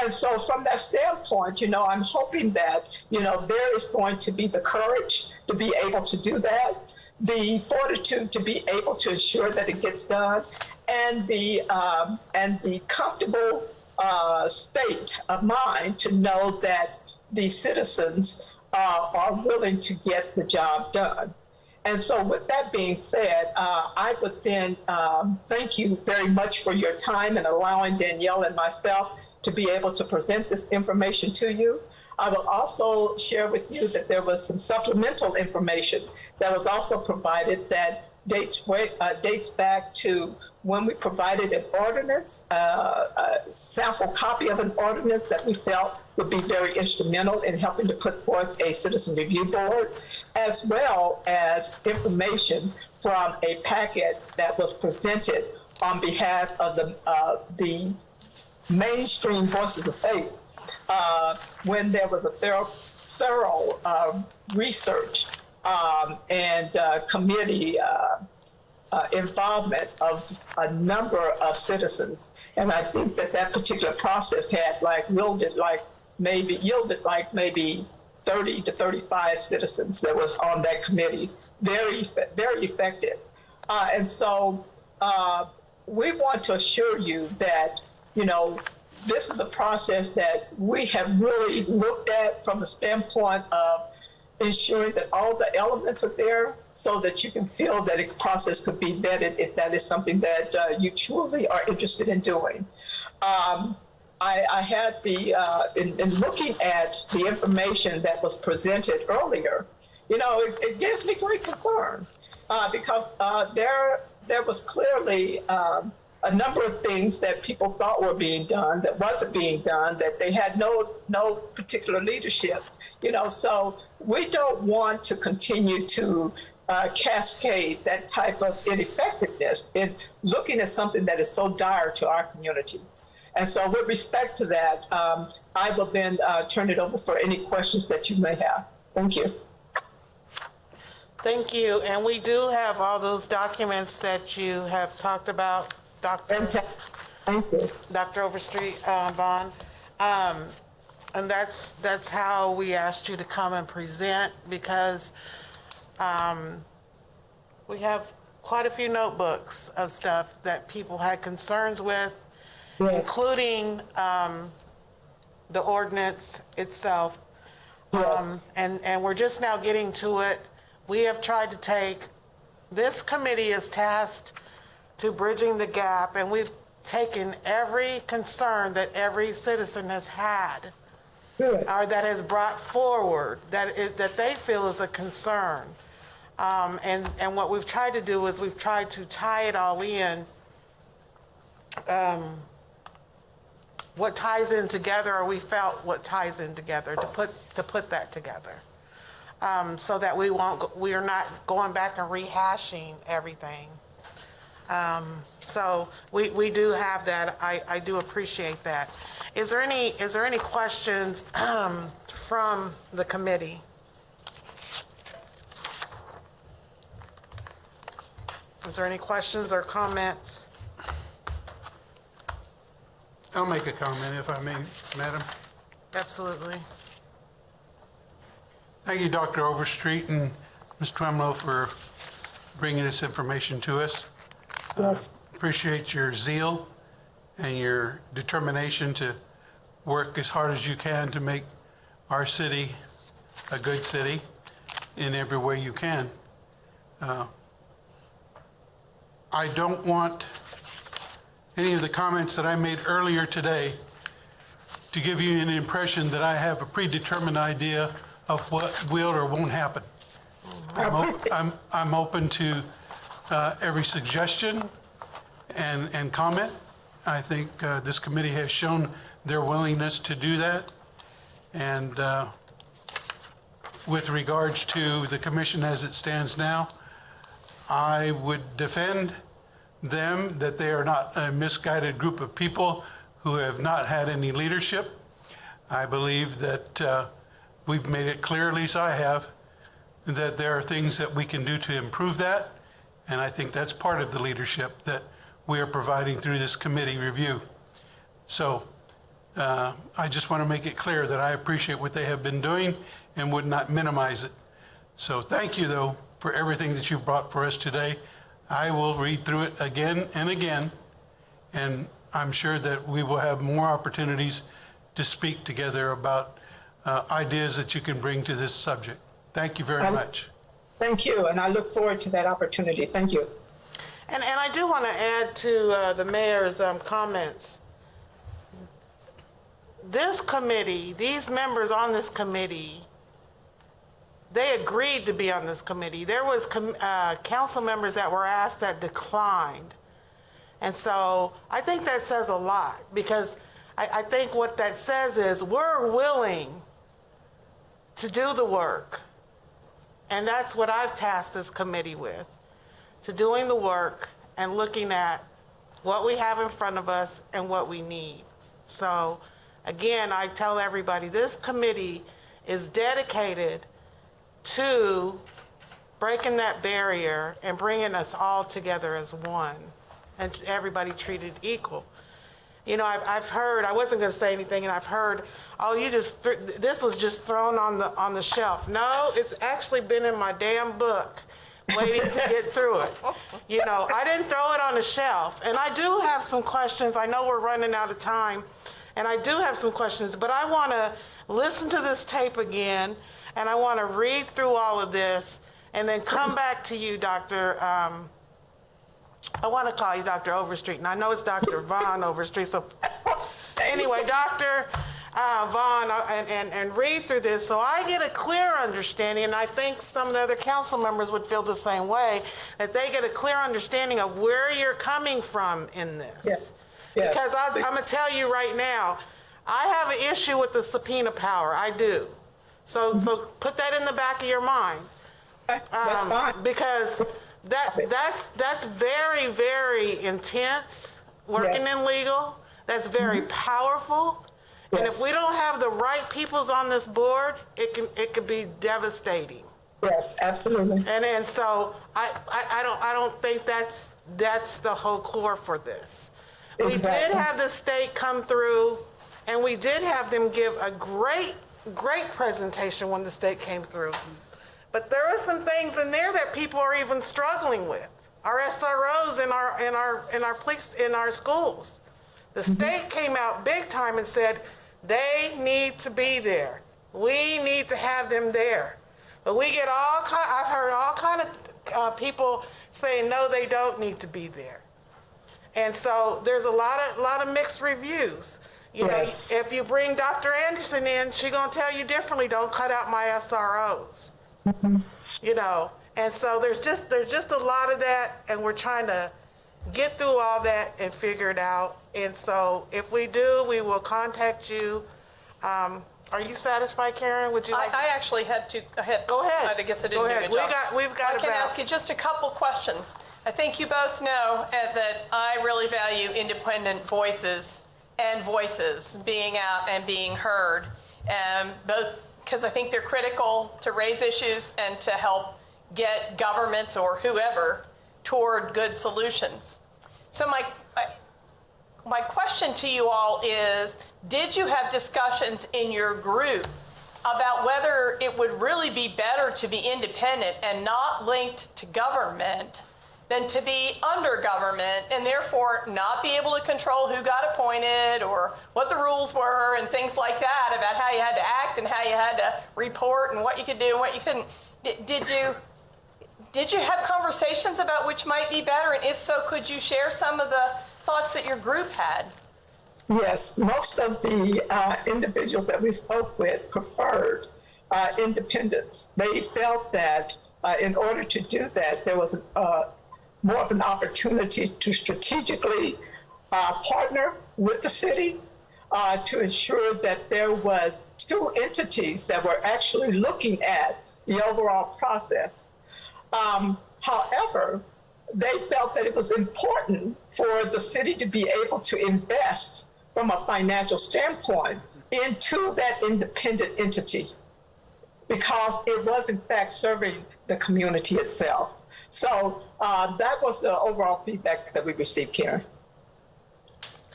And so from that standpoint, I'm hoping that, there is going to be the courage to be able to do that, the fortitude to be able to ensure that it gets done, and the comfortable state of mind to know that the citizens are willing to get the job done. And so with that being said, I would then thank you very much for your time and allowing Danielle and myself to be able to present this information to you. I will also share with you that there was some supplemental information that was also provided that dates back to when we provided an ordinance, a sample copy of an ordinance that we felt would be very instrumental in helping to put forth a citizen review board, as well as information from a packet that was presented on behalf of the mainstream voices of faith when there was a thorough research and committee involvement of a number of citizens. And I think that particular process had yielded maybe 30 to 35 citizens that was on that committee. Very, very effective. And so we want to assure you that, this is a process that we have really looked at from the standpoint of ensuring that all the elements are there so that you can feel that a process could be vetted if that is something that you truly are interested in doing. I had in looking at the information that was presented earlier, it gives me great concern because there was clearly a number of things that people thought were being done that wasn't being done, that they had no particular leadership. So we don't want to continue to cascade that type of ineffectiveness in looking at something that is so dire to our community. And so with respect to that, I will then turn it over for any questions that you may have. Thank you. Thank you. And we do have all those documents that you have talked about, Thank you. Dr. Overstreet, Vaughn. And that's how we asked you to come and present, because we have quite a few notebooks of stuff that people had concerns with, Yes. including the ordinance itself. Yes. And we're just now getting to it. We have tried to this committee is tasked to bridging the gap, and we've taken every concern that every citizen has had, Good. or that has brought forward, that they feel is a concern. And what we've tried to do is we've tried to tie it all in, what ties in together, or we felt what ties in together, to put that together, so that we are not going back and rehashing everything. So we do have that. I do appreciate that. Is there any questions from the committee? Is there any questions or comments? I'll make a comment if I may, Madam. Absolutely. Thank you, Dr. Overstreet and Ms. Twemlow, for bringing this information to us. Yes. Appreciate your zeal and your determination to work as hard as you can to make our city a good city in every way you can. I don't want any of the comments that I made earlier today to give you an impression that I have a predetermined idea of what will or won't happen. I'm open to every suggestion and comment. I think this committee has shown their willingness to do that. And with regards to the commission as it stands now, I would defend them that they are not a misguided group of people who have not had any leadership. I believe that we've made it clear, at least I have, that there are things that we can do to improve that. And I think that's part of the leadership that we are providing through this committee review. So I just want to make it clear that I appreciate what they have been doing and would not minimize it. So thank you, though, for everything that you brought for us today. I will read through it again and again, and I'm sure that we will have more opportunities to speak together about ideas that you can bring to this subject. Thank you very much. Thank you, and I look forward to that opportunity. Thank you. And I do want to add to the mayor's comments. This committee, these members on this committee, they agreed to be on this committee. There was council members that were asked that declined. And so I think that says a lot, because I think what that says is we're willing to do the work. And that's what I've tasked this committee with, to doing the work and looking at what we have in front of us and what we need. So, again, I tell everybody, this committee is dedicated to breaking that barrier and bringing us all together as one, and everybody treated equal. You know, I've heard, I wasn't going to say anything, and I've heard, oh, this was just thrown on the shelf. No, it's actually been in my damn book, waiting to get through it. You know, I didn't throw it on the shelf. And I do have some questions. I know we're running out of time, and I do have some questions, but I want to listen to this tape again, and I want to read through all of this, and then come back to you, Dr. I want to call you Dr. Overstreet, and I know it's Dr. Vaughn Overstreet. So anyway, Dr. Vaughn, and read through this so I get a clear understanding, and I think some of the other council members would feel the same way, that they get a clear understanding of where you're coming from in this. Yes. Yes. Because I'm going to tell you right now, I have an issue with the subpoena power. I do. So put that in the back of your mind. That's fine. Because that's very, very intense, working Yes. in legal. That's very powerful. And if Yes. we don't have the right peoples on this board, it could be devastating. Yes, absolutely. And so I don't think that's the whole core for this. We did Exactly. have the state come through, and we did have them give a great presentation when the state came through. But there are some things in there that people are even struggling with. Our SROs in our police in our schools. The state came out big time and said they need to be there. We need to have them there. But we get I've heard all kind of people saying no, they don't need to be there. And so there's a lot of mixed reviews. You Yes. know, if you bring Dr. Anderson in, she's gonna tell you differently. Don't cut out my SROs. You know, and so there's just a lot of that, and we're trying to get through all that and figure it out. And so if we do, we will contact you. Are you satisfied, Karen? Would you like? I actually had to. Go ahead. I guess I didn't Go do a ahead. good job. We've got I can about- ask you just a couple questions. I think you both know that I really value independent voices and voices being out and being heard, both because I think they're critical to raise issues and to help get governments or whoever toward good solutions. So my question to you all is, did you have discussions in your group about whether it would really be better to be independent and not linked to government than to be under government and therefore not be able to control who got appointed or what the rules were and things like that about how you had to act and how you had to report and what you could do and what you couldn't? Did you have conversations about which might be better? And if so, could you share some of the thoughts that your group had? Yes, most of the individuals that we spoke with preferred independence. They felt that in order to do that, there was more of an opportunity to strategically partner with the city to ensure that there was two entities that were actually looking at the overall process. However, they felt that it was important for the city to be able to invest from a financial standpoint into that independent entity because it was in fact serving the community itself. So that was the overall feedback that we received, Karen.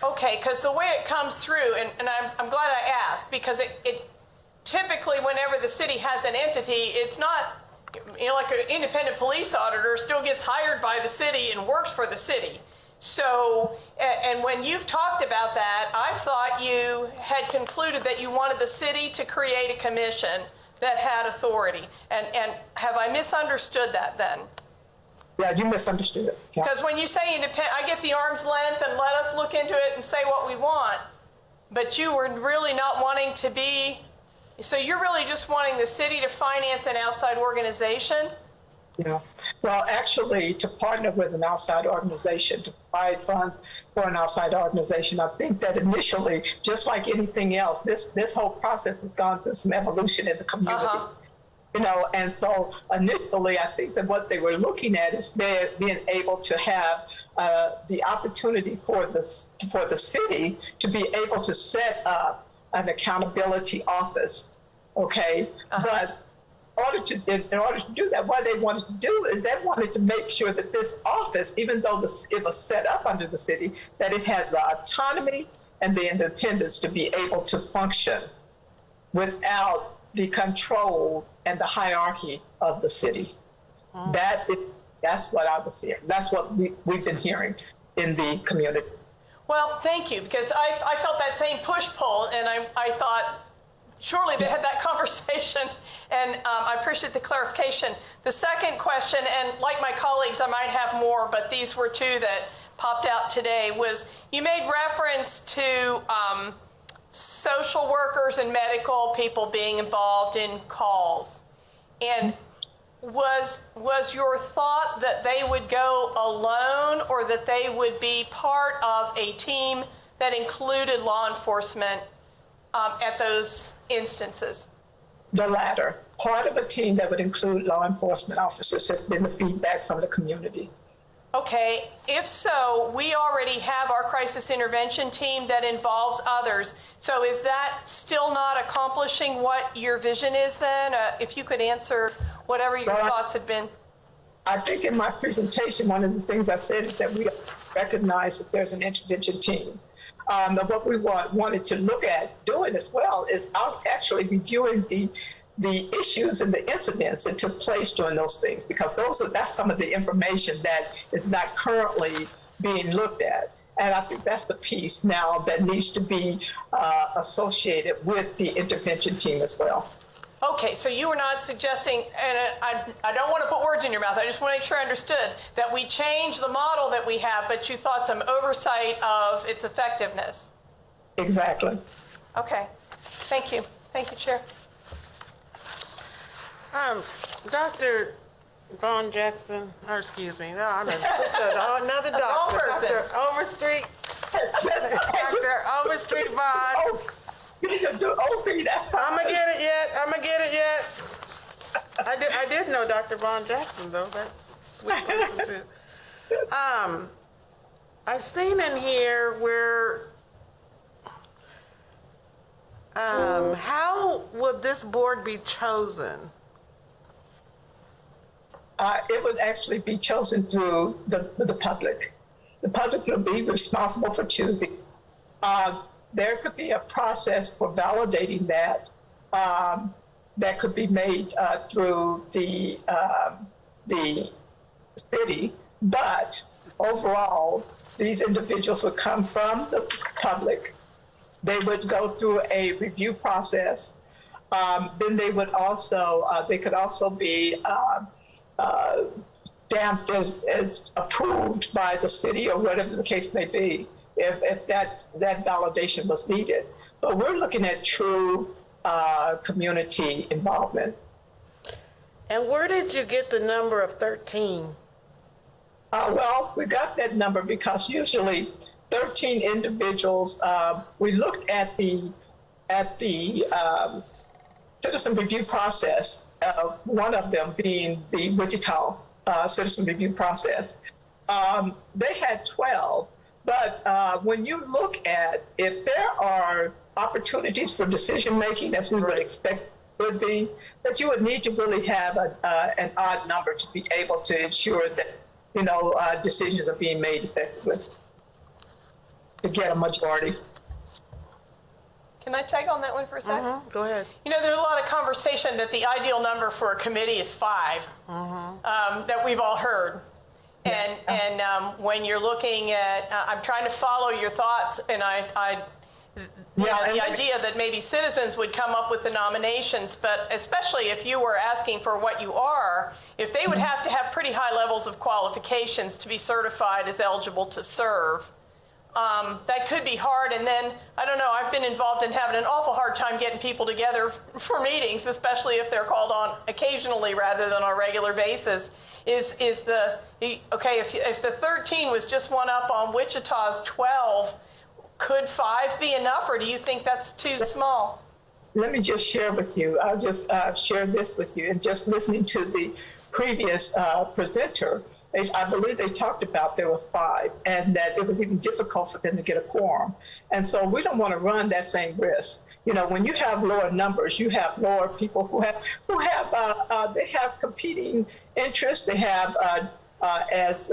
Okay, because the way it comes through, and I'm glad I asked, because it typically whenever the city has an entity, it's not, you know, like an independent police auditor still gets hired by the city and works for the city. So, and when you've talked about that, I thought you had concluded that you wanted the city to create a commission that had authority. And have I misunderstood that then? Yeah, you misunderstood it. Yeah. Because when you say independent, I get the arm's length and let us look into it and say what we want. But you were really not wanting to be, so you're really just wanting the city to finance an outside organization? Yeah. Well, actually, to partner with an outside organization, to provide funds for an outside organization, I think that initially, just like anything else, this whole process has gone through some evolution in the community. And so initially, I think that what they were looking at is being able to have the opportunity for the city to be able to set up an accountability office, okay? But in order to do that, what they wanted to do is they wanted to make sure that this office, even though it was set up under the city, that it had the autonomy and the independence to be able to function without the control and the hierarchy of the city. That's what I was hearing. That's what we've been hearing in the community. Well, thank you, because I felt that same push-pull, and I thought, surely they had that conversation, and I appreciate the clarification. The second question, and like my colleagues, I might have more, but these were two that popped out today, was you made reference to social workers and medical people being involved in calls. And was your thought that they would go alone or that they would be part of a team that included law enforcement at those instances? The latter. Part of a team that would include law enforcement officers has been the feedback from the community. Okay, if so, we already have our crisis intervention team that involves others. So is that still not accomplishing what your vision is then? If you could answer whatever your thoughts had been. I think in my presentation, one of the things I said is that we recognize that there's an intervention team. But what we wanted to look at doing as well is actually reviewing the issues and the incidents that took place during those things, because that's some of the information that is not currently being looked at. And I think that's the piece now that needs to be associated with the intervention team as well. Okay, so you were not suggesting, and I don't want to put words in your mouth, I just want to make sure I understood, that we change the model that we have, but you thought some oversight of its effectiveness. Exactly. Okay, thank you. Thank you, Chair. Dr. Vaughn Jackson, or excuse me, no, I'm another doctor. Wrong person. Dr. Overstreet. Dr. Overstreet Vaughn. Oh, you just do OP, that's fine. I'm gonna get it yet. I did know Dr. Vaughn Jackson though. That's sweet person too. I've seen in here where how would this board be chosen? It would actually be chosen through the public. The public will be responsible for choosing. There could be a process for validating that that could be made through the city, but overall, these individuals would come from the public. They would go through a review process. Then they would also, they could also be stamped as approved by the city or whatever the case may be, if that validation was needed. But we're looking at true community involvement. And where did you get the number of 13? Well, we got that number because usually 13 individuals, we looked at the citizen review process, one of them being the Wichita citizen review process. They had 12, but when you look at if there are opportunities for decision-making, as we would expect would be, that you would need to really have an odd number to be able to ensure that, decisions are being made effectively to get a majority. Can I tag on that one for a second? Go ahead. There's a lot of conversation that the ideal number for a committee is 5, that we've all heard. And when you're looking at, I'm trying to follow your thoughts, and the idea that maybe citizens would come up with the nominations, but especially if you were asking for what you are, if they would have to have pretty high levels of qualifications to be certified as eligible to serve, that could be hard. And then, I don't know, I've been involved in having an awful hard time getting people together for meetings, especially if they're called on occasionally rather than on a regular basis. If the 13 was just one up on Wichita's 12, could 5 be enough, or do you think that's too small? let me just share with you. I'll just share this with you. And just listening to the previous presenter, I believe they talked about there were 5, and that it was even difficult for them to get a quorum. And so we don't want to run that same risk. You know, when you have lower numbers, you have lower people who have competing interests. They have, as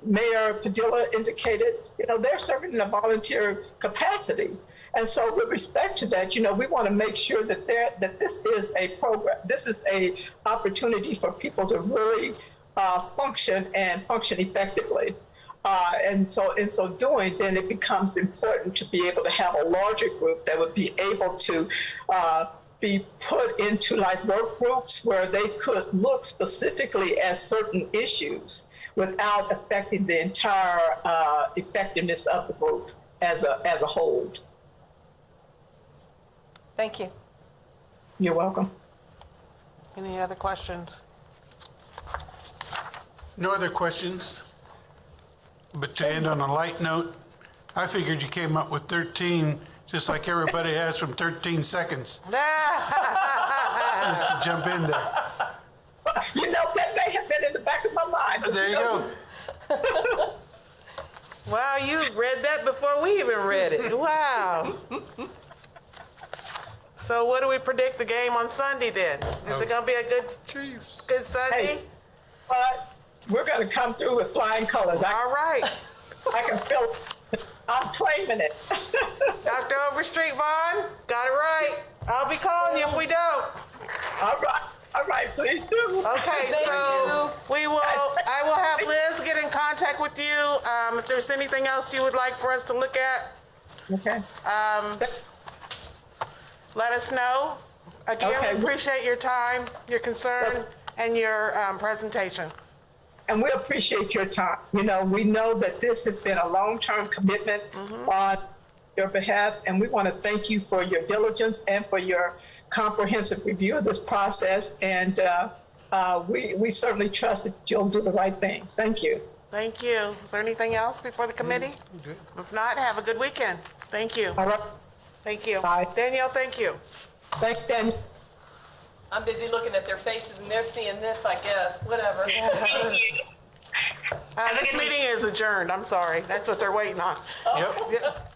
Mayor Padilla indicated, you know, they're serving in a volunteer capacity. And so with respect to that, you know, we want to make sure that this is a program, this is a opportunity for people to really function effectively. And so in so doing, then it becomes important to be able to have a larger group that would be able to be put into like work groups where they could look specifically at certain issues without affecting the entire effectiveness of the group as a whole. Thank you. You're welcome. Any other questions? No other questions? But to end on a light note, I figured you came up with 13, just like everybody has from 13 seconds. Just to jump in there. You know, that may have been in the back of my mind. There you go. Wow, you read that before we even read it. Wow. So what do we predict the game on Sunday then? Is it going to be a good Sunday? Hey, but we're going to come through with flying colors. All right. I can feel it. I'm claiming it. Dr. Overstreet Vaughn, got it right. I'll be calling you if we don't. All right, please do. Okay, so I will have Liz get in contact with you if there's anything else you would like for us to look at. Okay. Let us know. Again, Okay. we appreciate your time, your concern, and your presentation. And we appreciate your time. You know, we know that this has been a long-term commitment on your behalf, and we want to thank you for your diligence and for your comprehensive review of this process. And we certainly trust that you'll do the right thing. Thank you. Thank you. Is there anything else before the committee? If not, have a good weekend. Thank you. All right. Thank you. Bye. Danielle, thank you. Thanks, Daniel. I'm busy looking at their faces and they're seeing this, I guess. Whatever. Thank you. This meeting is adjourned. I'm sorry. That's what they're waiting on. Yep.